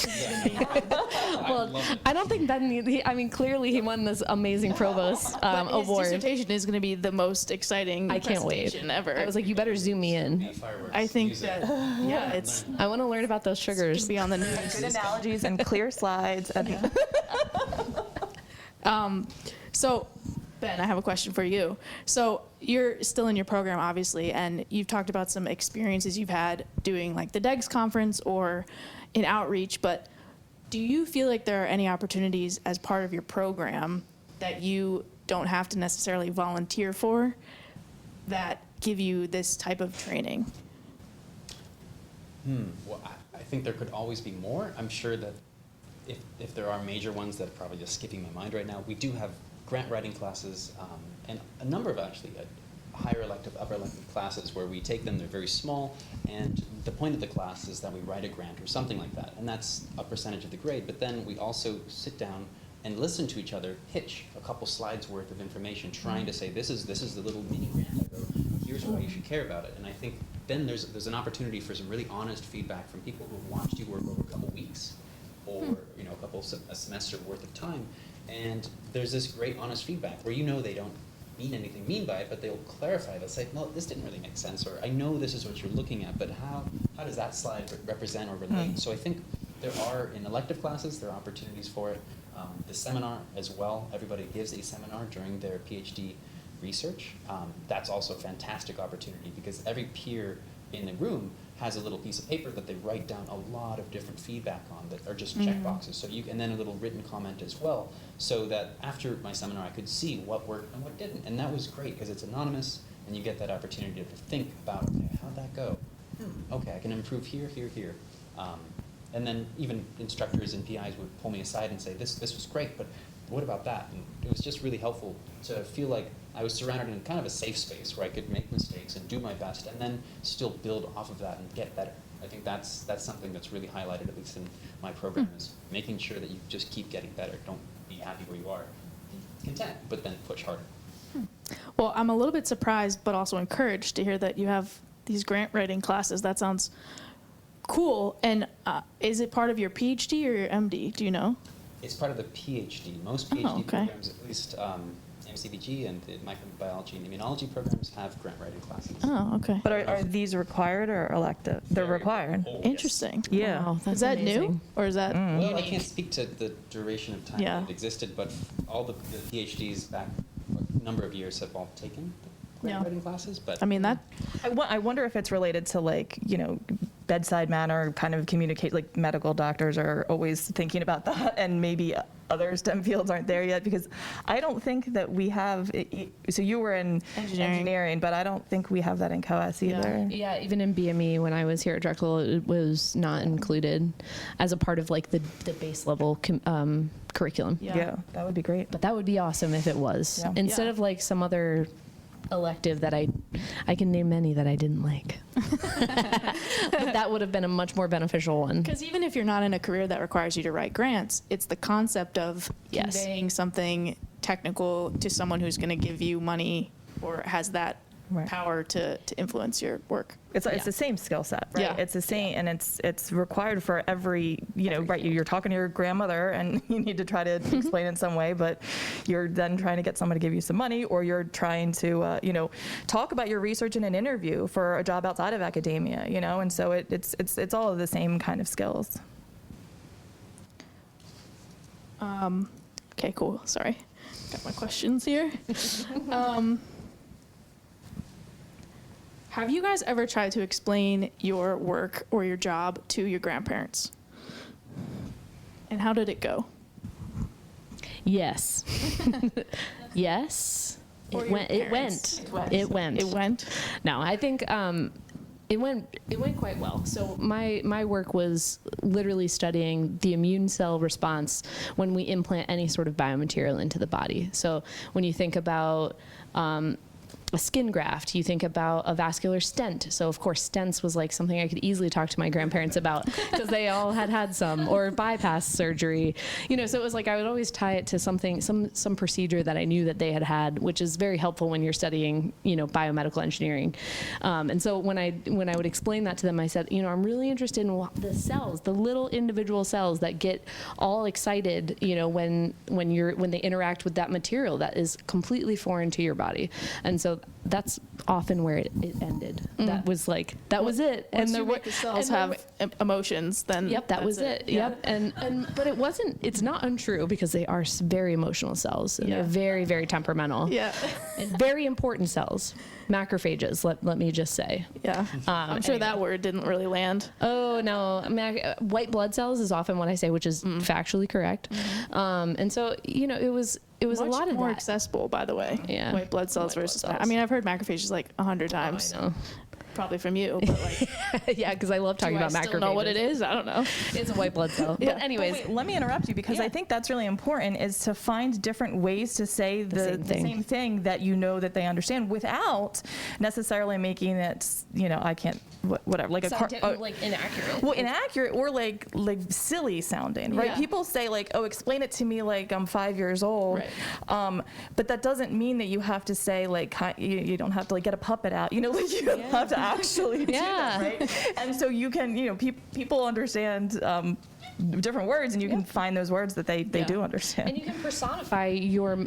Well, I don't think Ben, I mean, clearly he won this amazing provost But his award. dissertation is going to be the most exciting I can't wait. presentation ever. I was like, you better zoom me in. Yeah, fireworks, I think music. that, yeah, it's I want to learn about those going sugars. to be on the news. Good analogies and clear slides. And So, Ben, I have a question for you. So, you're still in your program, obviously, and you've talked about some experiences you've had doing like the DEGS conference or in outreach, but do you feel like there are any opportunities as part of your program that you don't have to necessarily volunteer for that give you this type of training? Well, I think there could always be more. I'm sure that if there are major ones that are probably just skipping my mind right now, we do have grant writing classes and a number of actually higher elective, upper elective classes where we take them. They're very small, and the point of the class is that we write a grant or something like that, and that's a percentage of the grade. But then we also sit down and listen to each other pitch a couple slides worth of information, trying to say, this is the little mini grant I wrote. Here's why you should care about it. And I think then there's an opportunity for some really honest feedback from people who have watched you work over a couple weeks or a semester worth of time. And there's this great honest feedback where they don't mean anything mean by it, but they'll clarify. They'll say, well, this didn't really make sense, or I know this is what you're looking at, but how does that slide represent or relate? So I think there are, in elective classes, there are opportunities for it. The seminar as well, everybody gives a seminar during their PhD research. That's also a fantastic opportunity because every peer in the room has a little piece of paper that they write down a lot of different feedback on that are just check boxes. So and then a little written comment as well, so that after my seminar I could see what worked and what didn't. And that was great because it's anonymous and you get that opportunity to think about, okay, how'd that go? Okay, I can improve here, here, here. And then even instructors and PIs would pull me aside and say, this was great, but what about that? And it was just really helpful to feel like I was surrounded in kind of a safe space where I could make mistakes and do my best and then still build off of that and get better. I think that's something that's really highlighted, at least in my program, is making sure that you just keep getting better. Don't be happy where you are. Be content, but then push harder. Well, I'm a little bit surprised, but also encouraged to hear that you have these grant writing classes. That sounds cool. And is it part of your PhD or your MD? Do you know? It's part of the PhD. Most PhD programs, at least MCBG and the microbiology and immunology programs, have grant writing classes. Oh, okay. but are these required or elective? They're required. Oh, yes. Interesting. Yeah. Wow, that's Is that new amazing. or is that Well, I unique? can't speak to the duration of time Yeah. that it existed, but all the PhDs back a number of years have all taken the grant Yeah. writing classes. But I mean, that I wonder if it's related to bedside manner, kind of communicate, like medical doctors are always thinking about that, and maybe other STEM fields aren't there yet, because I don't think that we have, so you were in engineering, but I don't think we have that in COAS either. Yeah, even in BME when I was here at Drexel, it was not included as a part of like the base level curriculum. Yeah, that would be great. But that would be awesome if it was. Yeah. Instead Yeah. of like some other elective that I can name many that I didn't like. But that would have been a much more beneficial one. because even if you're not in a career that requires you to write grants, it's the concept of Yes. conveying something technical to someone who's going to give you money or has that Right. power to influence your work. It's Yeah. the same skill set, right? Yeah. It's the same, and it's required for every, right, you're talking to your grandmother and you need to try to explain it in some way, but you're then trying to get someone to give you some money, or you're trying to, talk about your research in an interview for a job outside of academia, and so it's all of the same kind of skills. Okay, cool. Sorry. Got my questions here. Have you guys ever tried to explain your work or your job to your grandparents? And how did it go? Yes. Yes. Or It your went. It parents? went. It went. It went? No, I think it went quite well. So my work was literally studying the immune cell response when we implant any sort of biomaterial into the body. So when you think about a skin graft. You think about a vascular stent. So of course, stents was like something I could easily talk to my grandparents about because they all had some, or bypass surgery. So it was like I would always tie it to something, some procedure that I knew that they had, which is very helpful when you're studying, biomedical engineering. And so when I would explain that to them, I said, I'm really interested in the cells, the little individual cells that get all excited, when they interact with that material that is completely foreign to your body. And so that's often where it ended. That was it. Once you make the cells have emotions, then yep, that was it. Yeah. Yep. But it's not untrue, because they are very emotional cells, and they're very, very temperamental. Yeah. And very important cells. Macrophages, let me just say. Yeah. I'm sure that word didn't really land. Oh, no. White blood cells is often what I say, which is factually correct. And so, it was Much a lot of more that. accessible, by the way. Yeah. White blood cells White versus. blood cells. I've heard macrophages like 100 times. I know. Probably from you, but like. Yeah, because I love talking about I macrophages. still know what it is? I don't know. It's a white blood cell. Yeah. But anyways. Wait, let me interrupt you, because I think that's really important, is to find different ways to say the same thing that that they understand, without necessarily making it, I can't, whatever, like like inaccurate. Well, inaccurate, or like silly sounding, right? Yeah. People say like, oh, explain it to me like I'm 5 years old. Right. But that doesn't mean that you have to say like, you don't have to like get a puppet out, like you don't have to actually do that, right? And so you can, people understand different words, and you can find those words that they do understand. And you can personify your,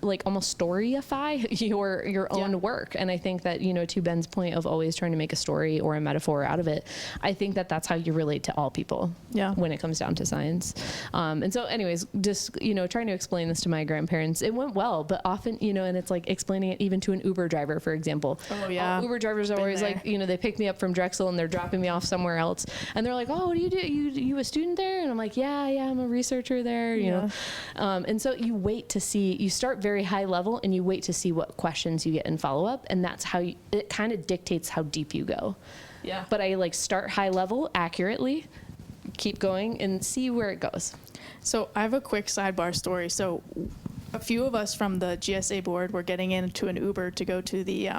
like almost storyify your own work. And I think that, to Ben's point of always trying to make a story or a metaphor out of it, I think that that's how you relate to all people when it comes down to science. And so anyways, just, trying to explain this to my grandparents, it went well, but often, and it's like explaining it even to an Uber driver, for example. Oh, yeah. Uber drivers are always there. like, they pick me up from Drexel and they're dropping me off somewhere else. And they're like, oh, what do you do? You a student there? And I'm like, yeah, I'm a researcher there, you know. And so you wait to see, you start very high level and you wait to see what questions you get in follow up, and that's how it kind of dictates how deep you go. Yeah. But I like start high level accurately, keep going and see where it goes. So I have a quick sidebar story. So a few of us from the GSA board were getting into an Uber to go to the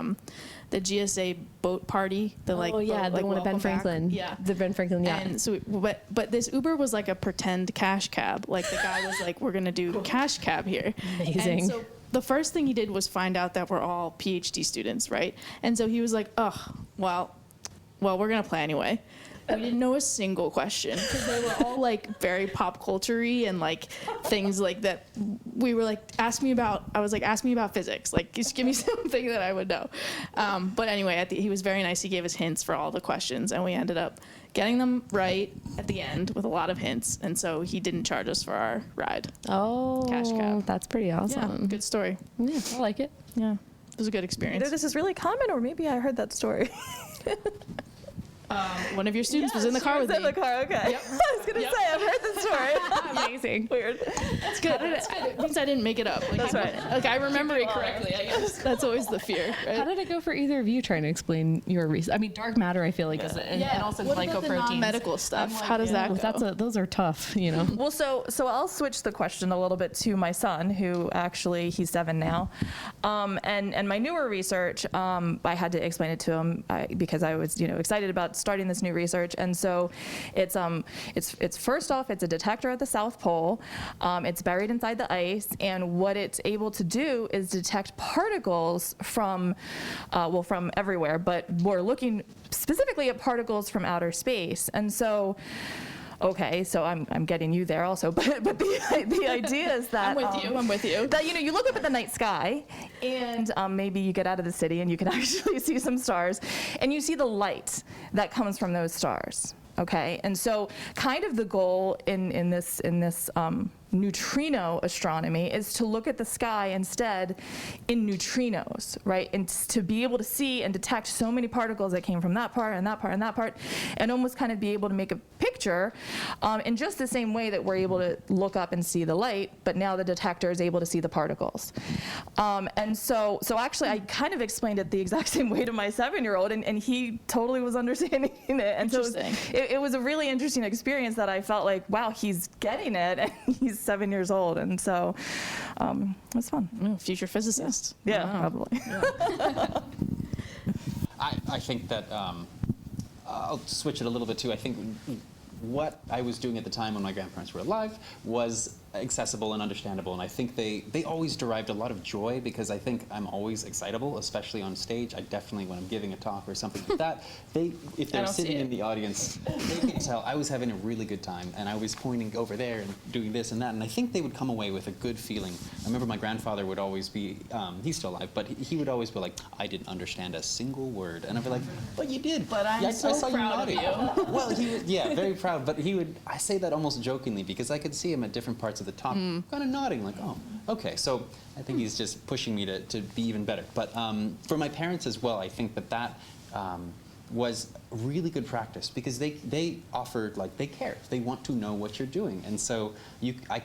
GSA boat party. The one at Ben welcome Franklin. back. Yeah. The Ben Franklin yacht. And so, but this Uber was like a pretend cash cab. Like the guy was like, "We're gonna do cash cab here." Amazing. And so the first thing he did was find out that we're all PhD students, right? And so he was like, "Oh, well, we're gonna play anyway." We didn't know a single question because they were all like very pop culture-y and like things like that. We were like, ask me about physics. Like, just give me something that I would know. But anyway, he was very nice. He gave us hints for all the questions, and we ended up getting them right at the end with a lot of hints. And so he didn't charge us for our ride. Oh, Cash cab. that's pretty awesome. Yeah, good story. Yeah, I like it. Yeah, it was a good experience. Either this is really common, or maybe I heard that story. One of your students was in the car with me. in the car, okay. Yep. I was going to say, I've heard the story. Amazing. Weird. That's good. It means I didn't make it up. Like, That's right. Like I remember it correctly. I guess that's always the fear. Right? How did it go for either of you trying to explain your research? I mean, dark matter, I feel like, is and also what about the glycoproteins. non-medical stuff? How does that go? Those are tough, you know. Well, so I'll switch the question a little bit to my son, who actually, he's 7 now. And my newer research, I had to explain it to him because I was, excited about starting this new research. And so it's first off, it's a detector at the South Pole. It's buried inside the ice, and what it's able to do is detect particles from everywhere, but we're looking specifically at particles from outer space. And so, okay, so I'm getting you there also, but the idea is that I'm with you. That you look up at the night sky, and maybe you get out of the city and you can actually see some stars, and you see the light that comes from those stars. Okay, and so kind of the goal in this neutrino astronomy is to look at the sky instead in neutrinos, right? And to be able to see and detect so many particles that came from that part and that part and that part, and almost kind of be able to make a picture in just the same way that we're able to look up and see the light, but now the detector is able to see the particles. And so actually I kind of explained it the exact same way to my 7-year-old, and he totally was understanding it. And so it was a really interesting experience that I felt like, wow, he's getting it, and he's 7 years old, and so it was fun. Future physicist. Yeah, Wow. probably. I think that I'll switch it a little bit too. I think what I was doing at the time when my grandparents were alive was accessible and understandable, and I think they always derived a lot of joy, because I think I'm always excitable, especially on stage. I definitely, when I'm giving a talk or something like that, if they're don't see sitting it. in the audience, they can tell I was having a really good time, and I was pointing over there and doing this and that, and I think they would come away with a good feeling. I remember my grandfather would always be, he's still alive, but he would always be like, I didn't understand a single word, and I'd be like, but you did. But I'm Yeah, so I saw proud of nodding. Well, he would, yeah, very proud, but he would, I say that almost jokingly, because I could see him at different parts of the talk, kind of nodding, like, oh, okay. So I think he's just pushing me to be even better. But for my parents as well, I think that was really good practice, because they offered, like, they care. They want to know what you're doing. And so I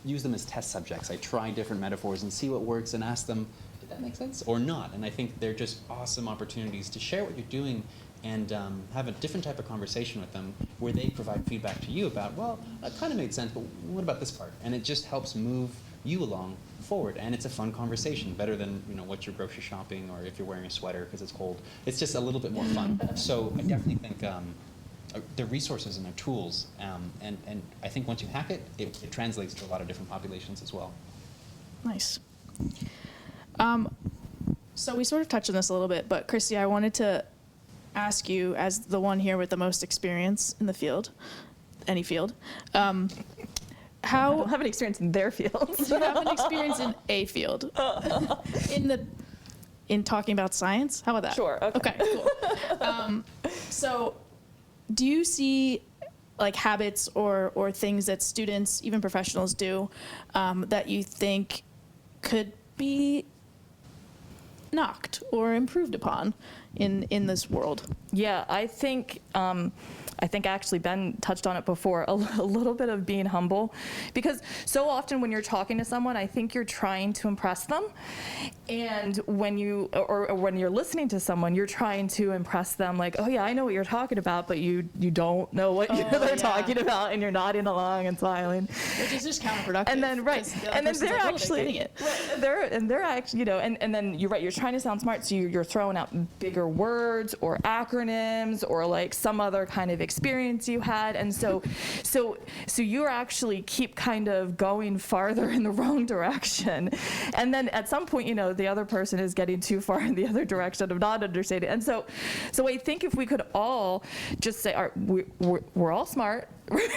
use them as test subjects. I try different metaphors and see what works and ask them, did that make sense or not? And I think they're just awesome opportunities to share what you're doing and have a different type of conversation with them, where they provide feedback to you about, well, that kind of made sense, but what about this part? And it just helps move you along forward, and it's a fun conversation, better than, you know, what you're grocery shopping or if you're wearing a sweater because it's cold. It's just a little bit more fun. So I definitely think the resources and the tools, and I think once you hack it, it translates to a lot of different populations as well. Nice. So we sort of touched on this a little bit, but Christy, I wanted to ask you, as the one here with the most experience in the field, any field, I don't have any experience in their fields. you have an experience in a field, in talking about science? How about that? Sure, okay. Cool. So do you see like habits or things that students, even professionals, do that you think could be knocked or improved upon in this world? Yeah, I think actually Ben touched on it before, a little bit of being humble, because so often when you're talking to someone, I think you're trying to impress them, and when you're listening to someone, you're trying to impress them, like, oh yeah, I know what you're talking about, but you don't know what they're talking about, and you're nodding along and smiling, Which is just counterproductive. and then they're actually it. they're actually, you know, and then you're right, you're trying to sound smart, so you're throwing out bigger words or acronyms or like some other kind of experience you had, and so you actually keep kind of going farther in the wrong direction, and then at some point, you know, the other person is getting too far in the other direction of not understanding, and so I think if we could all just say, all right, we're all smart,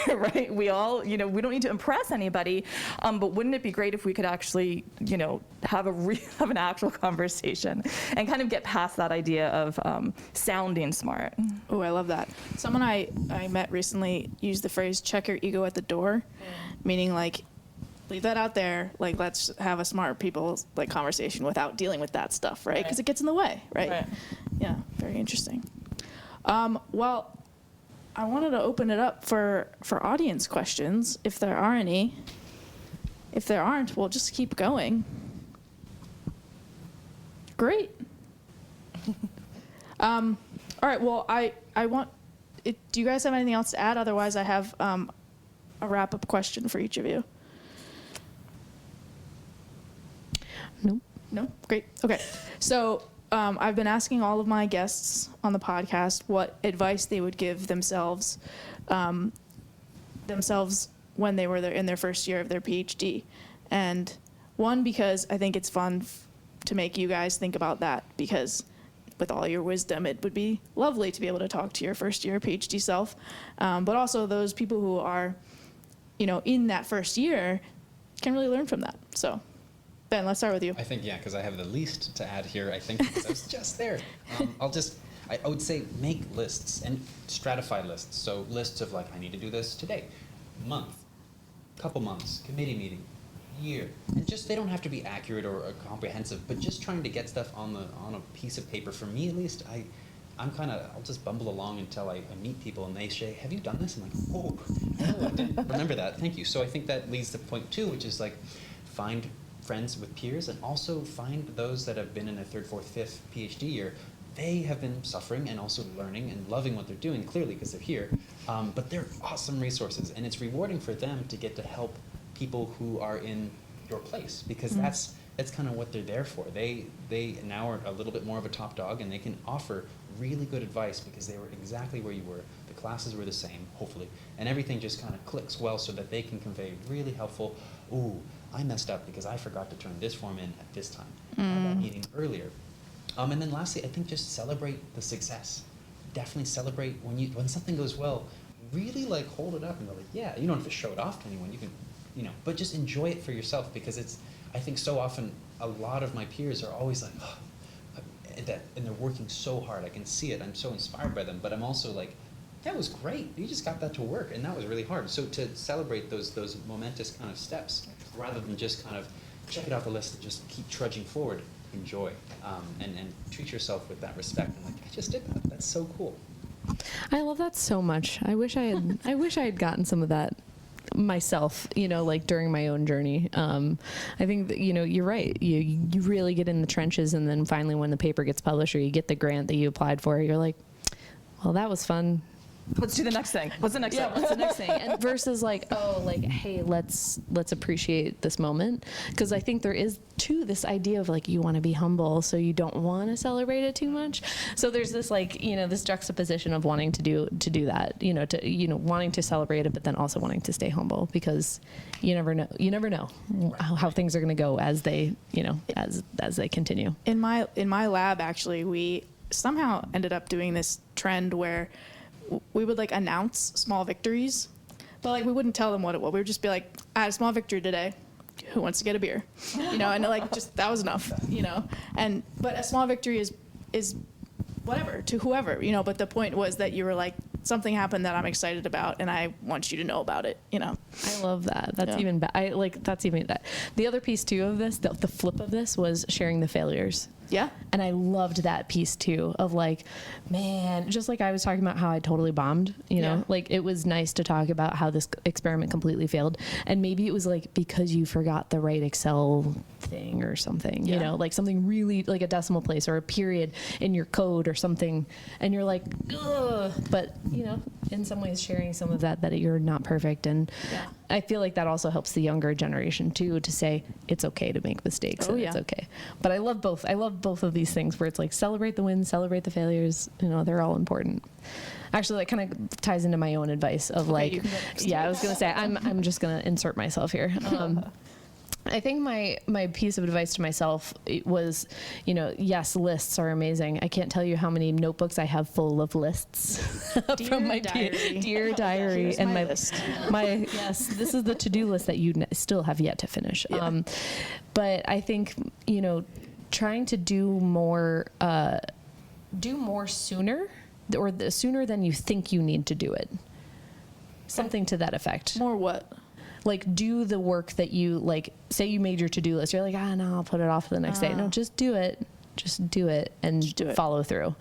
right? We all, you know, we don't need to impress anybody, but wouldn't it be great if we could actually, you know, have an actual conversation and kind of get past that idea of sounding smart. Oh, I love that. Someone I met recently used the phrase "check your ego at the door," meaning like, leave that out there. Like, let's have a smart people like conversation without dealing with that stuff, right? Because it gets in the way, right? Yeah, very interesting. Well, I wanted to open it up for audience questions, if there are any. If there aren't, we'll just keep going. Great. All right, well, I want, do you guys have anything else to add? Otherwise, I have a wrap-up question for each of you. Nope. No? Great. Okay. So I've been asking all of my guests on the podcast what advice they would give themselves when they were in their first year of their PhD. And one, because I think it's fun to make you guys think about that, because with all your wisdom, it would be lovely to be able to talk to your first year PhD self. But also those people who are, you know, in that first year can really learn from that. So Ben, let's start with you. I think, yeah, because I have the least to add here, I think, because I was just there. I would say make lists and stratify lists. So lists of like, I need to do this today, month, couple months, committee meeting, year. And just, they don't have to be accurate or comprehensive, but just trying to get stuff on a piece of paper. For me, at least, I'll just bumble along until I meet people and they say, have you done this? I'm like, oh, no, I didn't remember that. Thank you. So I think that leads to point two, which is like, find friends with peers, and also find those that have been in their third, fourth, fifth PhD year. They have been suffering and also learning and loving what they're doing, clearly, because they're here. But they're awesome resources, and it's rewarding for them to get to help people who are in your place, because that's kind of what they're there for. They now are a little bit more of a top dog, and they can offer really good advice because they were exactly where you were. The classes were the same, hopefully, and everything just kind of clicks well so that they can convey really helpful, ooh, I messed up because I forgot to turn this form in at this time. Had that meeting earlier. And then lastly, I think just celebrate the success. Definitely celebrate when something goes well. Really like hold it up and go like, yeah, you don't have to show it off to anyone. You can, but just enjoy it for yourself, because I think so often a lot of my peers are always like, oh, and they're working so hard. I can see it. I'm so inspired by them. But I'm also like, that was great. You just got that to work, and that was really hard. So to celebrate those momentous kind of steps, rather than just kind of check it off the list and just keep trudging forward, enjoy, and treat yourself with that respect. And like, I just did that. That's so cool. I love that so much. I wish I had gotten some of that myself, like during my own journey. I think that, you're right. You really get in the trenches, and then finally when the paper gets published or you get the grant that you applied for, you're like, well, that was fun. Let's do the next thing. What's the next thing? What's the next thing? And versus like, hey, let's appreciate this moment. Because I think there is too this idea of like, you want to be humble, so you don't want to celebrate it too much. So there's this like, this juxtaposition of wanting to do that, wanting to celebrate it, but then also wanting to stay humble, because you never know how things are going to go as they, as they continue. In my lab, actually, we somehow ended up doing this trend where we would like announce small victories, but like we wouldn't tell them what it was. We would just be like, I had a small victory today. Who wants to get a beer? And like just that was enough, but a small victory is whatever to whoever, but the point was that you were like, something happened that I'm excited about, and I want you to know about it, I love that. That's even that's even that. The other piece too of this, the flip of this, was sharing the failures. Yeah. And I loved that piece too of like, man, just like I was talking about how I totally bombed, like it was nice to talk about how this experiment completely failed. And maybe it was like because you forgot the right Excel thing or something, like something really like a decimal place or a period in your code or something. And you're like, ugh. But, in some ways sharing some of that you're not perfect. And I feel like that also helps the younger generation too, to say it's okay to make mistakes. It's okay. But I love both. I love both of these things where it's like celebrate the wins, celebrate the failures. They're all important. Actually, that kind of ties into my own advice of I was going to say, I'm just going to insert myself here. I think my piece of advice to myself was, yes, lists are amazing. I can't tell you how many notebooks I have full of lists from my dear diary and my list. Yes, this is the to-do list that you still have yet to finish. Yeah. But I think trying to do more sooner, or sooner than you think you need to do it. Something to that effect. More what? Like do the work that you like, say you made your to-do list. You're like, no, I'll put it off for the next day. No, just do it. Just do it and follow through.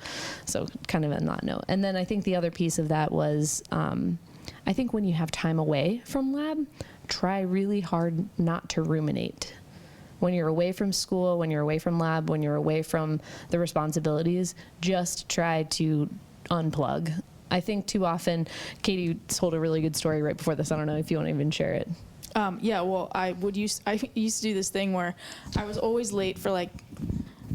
So kind of on that note. And then I think the other piece of that was, I think when you have time away from lab, try really hard not to ruminate. When you're away from school, when you're away from lab, when you're away from the responsibilities, just try to unplug. I think too often, Katie told a really good story right before this. I don't know if you want to even share it. Well, I used to do this thing where I was always late for like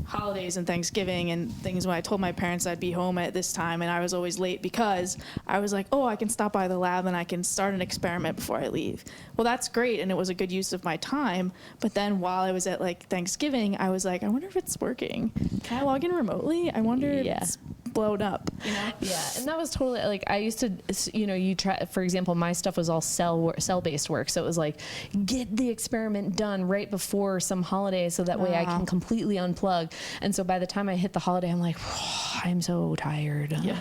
holidays and Thanksgiving and things when I told my parents I'd be home at this time, and I was always late because I was like, I can stop by the lab and I can start an experiment before I leave. Well, that's great, and it was a good use of my time, but then while I was at like Thanksgiving, I was like, I wonder if it's working. Can I log in remotely? I wonder if it's blown up, Yeah, and that was totally like I used to, you try, for example, my stuff was all cell-based work, so it was like get the experiment done right before some holiday so that way I can completely unplug. And so by the time I hit the holiday, I'm like, I'm so tired. Yeah.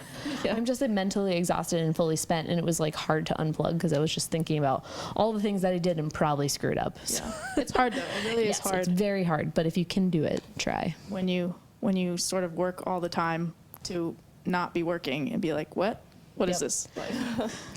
I'm just mentally exhausted and fully spent, and it was like hard to unplug because I was just thinking about all the things that I did and probably screwed up. So. It's hard though. It really is hard. It's very hard, but if you can do it, try. When you sort of work all the time to not be working and be like, what is this?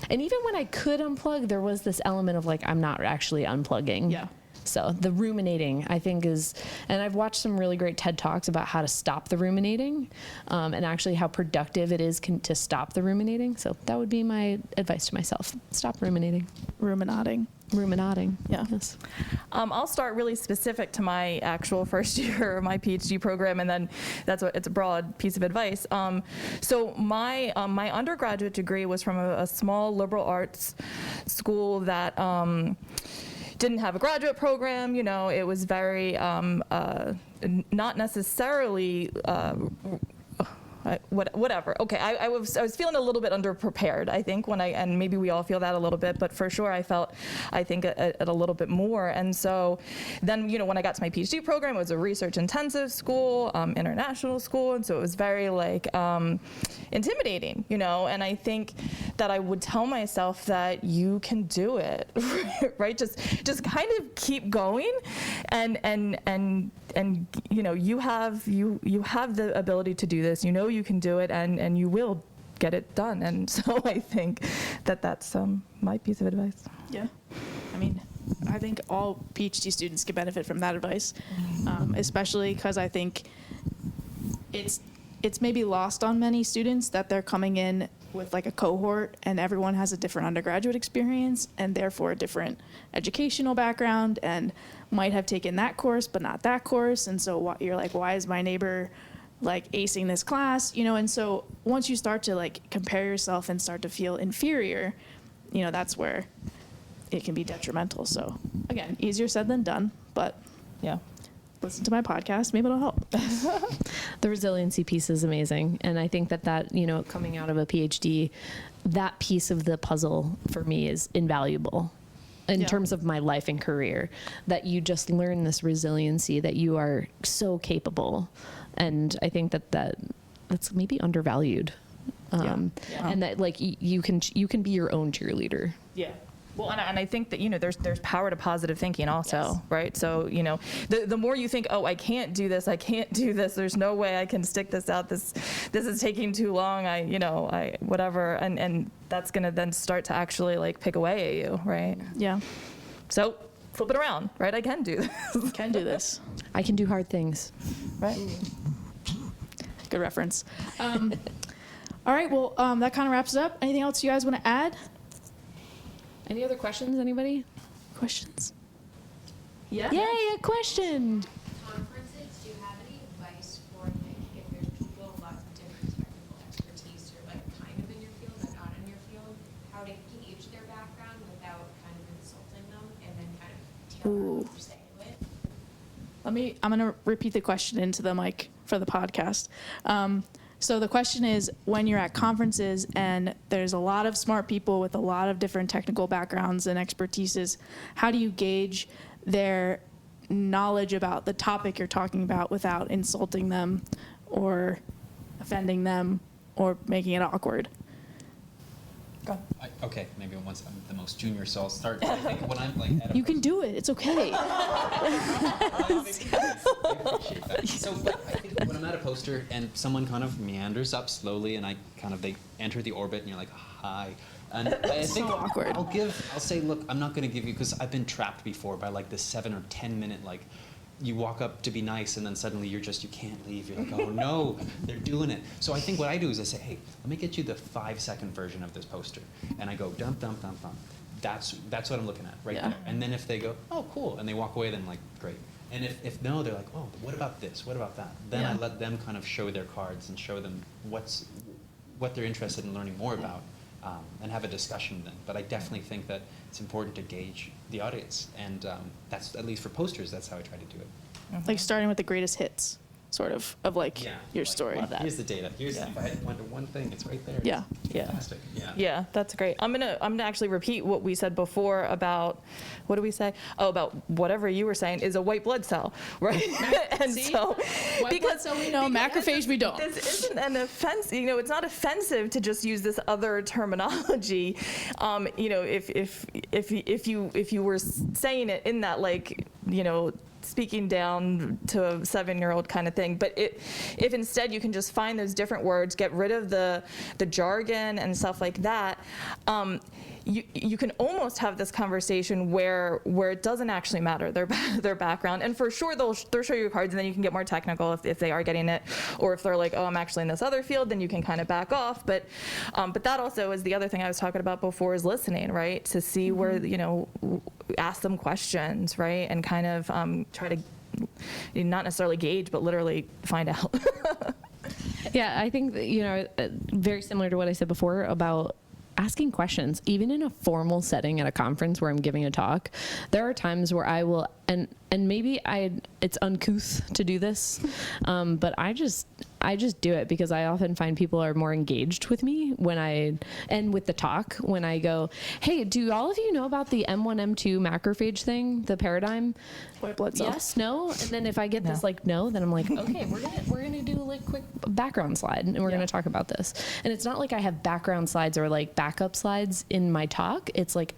And even when I could unplug, there was this element of like, I'm not actually unplugging. Yeah. So the ruminating, I think, is, and I've watched some really great TED Talks about how to stop the ruminating, and actually how productive it is to stop the ruminating. So that would be my advice to myself. Stop ruminating. Ruminating. Ruminating. Yeah. Yes. I'll start really specific to my actual first year of my PhD program, and then it's a broad piece of advice. So my undergraduate degree was from a small liberal arts school that didn't have a graduate program. You know, it was very not necessarily. Whatever. Okay, I was feeling a little bit underprepared, I think, and maybe we all feel that a little bit, but for sure I think a little bit more. And so then, you know, when I got to my PhD program, it was a research intensive school, international school, and so it was very like intimidating, you know, and I think that I would tell myself that you can do it, right? Just kind of keep going, and you know, you have the ability to do this. You know you can do it, and you will get it done. And so I think that's my piece of advice. Yeah. I mean, I think all PhD students can benefit from that advice, especially because I think it's maybe lost on many students that they're coming in with like a cohort and everyone has a different undergraduate experience and therefore a different educational background and might have taken that course but not that course. And so you're like, why is my neighbor like acing this class, you know? And so once you start to like compare yourself and start to feel inferior, you know, that's where it can be detrimental. So again, easier said than done, but Yeah. listen to my podcast, maybe it'll help. The resiliency piece is amazing. And I think that, you know, coming out of a PhD, that piece of the puzzle for me is invaluable in terms of my life and career, that you just learn this resiliency, that you are so capable. And I think that's maybe undervalued. And that like you can be your own cheerleader. Yeah. Well, and I think that, you know, there's power to positive thinking also, Yes. right? So, you know, the more you think, oh, I can't do this, there's no way I can stick this out, this is taking too long, whatever, and that's gonna then start to actually like pick away at you, right? Yeah. So flip it around, right? I can do this. Can do this. I can do hard things. Right? Good reference. All right, well, that kind of wraps it up. Anything else you guys want to add? Any other questions, anybody? Questions? Yeah. Yay, a question. Conferences, do you have any advice for like if there's people with lots of different technical expertise or like kind of in your field but not in your field, how to gauge their background without kind of insulting them and then kind of tailor what you're saying to it? I'm going to repeat the question into the mic for the podcast. So the question is, when you're at conferences and there's a lot of smart people with a lot of different technical backgrounds and expertises, how do you gauge their knowledge about the topic you're talking about without insulting them or offending them or making it awkward? Okay, maybe once I'm the most junior, so I'll start. I think when I'm like at a You can do it. It's okay. I appreciate that. So I think when I'm at a poster and someone kind of meanders up slowly and they enter the orbit and you're like, hi. And I think So awkward. I'll say, look, I'm not going to give you, because I've been trapped before by like this 7 or 10 minute, like, you walk up to be nice and then suddenly you can't leave. You're like, oh no, they're doing it. So I think what I do is I say, hey, let me get you the 5-second version of this poster. And I go, dump, dump, dump, dump. That's what I'm looking at right there. And then if they go, oh, cool, and they walk away, then like, great. And if no, they're like, oh, what about this? What about that? Then I let them kind of show their cards and show them what they're interested in learning more about, and have a discussion then. But I definitely think that it's important to gauge the audience. And that's, at least for posters, that's how I try to do it. Like starting with the greatest hits, sort of like your like, story. well, here's the data. If I had to wonder one thing, it's right there. Yeah. It's fantastic. Yeah. Yeah, that's great. I'm gonna actually repeat what we said before about, what do we say? Oh, about whatever you were saying is a white blood cell, right? And See? so, White blood cell we know, macrophage we don't. This isn't an offense. You know, it's not offensive to just use this other terminology. You know, if you were saying it in that, like, you know, speaking down to a 7-year-old kind of thing. But if instead you can just find those different words, get rid of the jargon and stuff like that, you can almost have this conversation where it doesn't actually matter their background. And for sure they'll show you cards, and then you can get more technical if they are getting it, or if they're like, oh, I'm actually in this other field, then you can kind of back off. But that also is the other thing I was talking about before, is listening, right? To see where, ask them questions, right? And kind of try to not necessarily gauge, but literally find out. Yeah, I think that, very similar to what I said before about asking questions, even in a formal setting at a conference where I'm giving a talk. There are times where I will, and maybe it's uncouth to do this, but I just do it because I often find people are more engaged with me and with the talk when I go, hey, do all of you know about the M1, M2 macrophage thing, the paradigm? White blood cell. Yes, no, and then if I get this no, then I'm like, okay, we're gonna do like quick background slide, and we're gonna talk about this. And it's not like I have background slides or like backup slides in my talk. It's like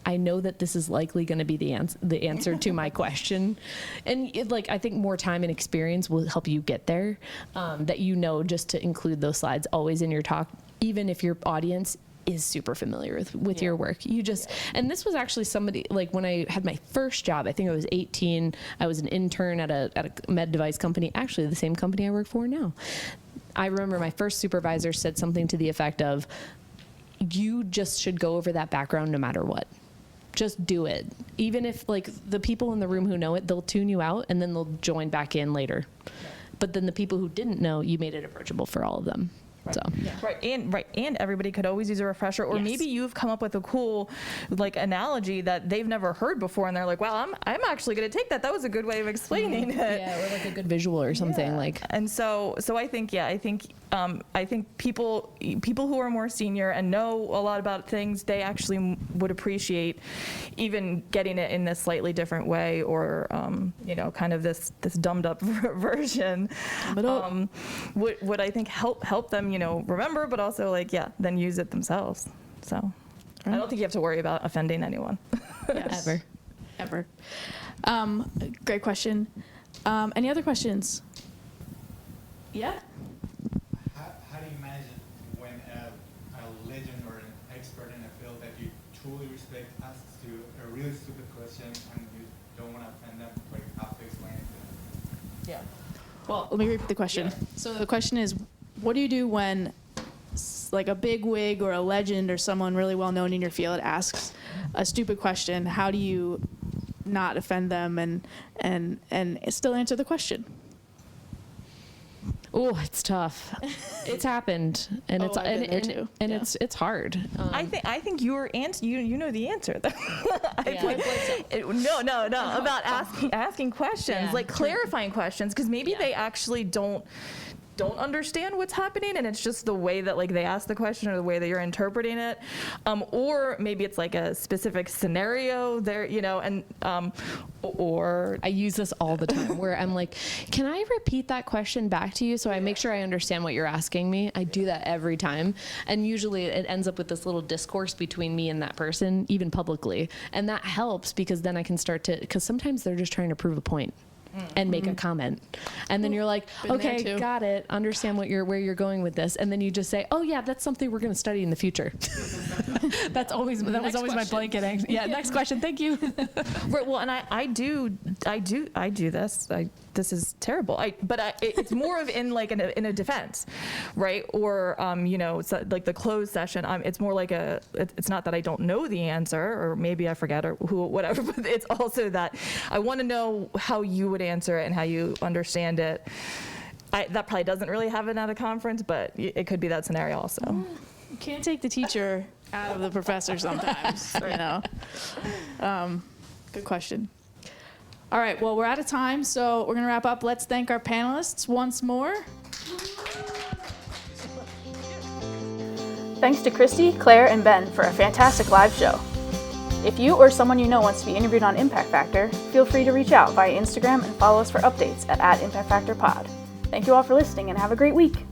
I know that this is likely going to be the answer to my question, and I think more time and experience will help you get there. That just to include those slides always in your talk, even if your audience is super familiar with your work. And this was actually somebody, like when I had my first job, I think I was 18, I was an intern at a med device company, actually the same company I work for now. I remember my first supervisor said something to the effect of, you just should go over that background no matter what. Just do it. Even if the people in the room who know it, they'll tune you out and then they'll join back in later. But then the people who didn't know, you made it approachable for all of them. Right. So And everybody could always use a refresher, or maybe you've come up with a cool analogy that they've never heard before, and they're like, "Wow, I'm actually going to take that. That was a good way of explaining it." Yeah, or like a good visual or something And so I think I think people who are more senior and know a lot about things, they actually would appreciate even getting it in this slightly different way, or kind of this dumbed up version. Would I think help them remember, but also then use it themselves. So I don't think you have to worry about offending anyone. Yes. Ever. Great question. Any other questions? Yeah. How do you manage it when a legend or an expert in a field that you truly respect asks you a really stupid question and you don't want to offend them, but you have to explain it to them? Yeah. Well, let me repeat the question. Yeah. So the question is, what do you do when a big wig or a legend or someone really well known in your field asks a stupid question? How do you not offend them and still answer the question? Oh, it's tough. It's happened, and I've been there too. And Yeah. it's hard. I think your answer, you know the answer. No, about asking questions, clarifying questions, because maybe they actually don't understand what's happening, and it's just the way that they ask the question or the way that you're interpreting it, or maybe it's a specific scenario there, and or I use this all the time where I'm like, can I repeat that question back to you so I make sure I understand what you're asking me? I do that every time, and usually it ends up with this little discourse between me and that person, even publicly, and that helps because then I can start to, because sometimes they're just trying to prove a point and make a comment, and then you're like, Been there okay, too. got it, understand where you're going with this, and then you just say, oh yeah, that's something we're going to study in the future. That was always my blanket answer. Yeah, next question, thank you. Right, well, and I do this. This is terrible. It's more of in in a defense, right? Or it's the closed session. It's more it's not that I don't know the answer, or maybe I forget, or whatever. But it's also that I want to know how you would answer it and how you understand it. That probably doesn't really happen at a conference, but it could be that scenario also. You can't take the teacher out of the professor sometimes, Good question. All right, well, we're out of time, so we're going to wrap up. Let's thank our panelists once more. Thanks to Christy, Claire, and Ben for a fantastic live show. If you or someone you know wants to be interviewed on Impact Factor, feel free to reach out via Instagram and follow us for updates at ImpactFactorPod. Thank you all for listening and have a great week.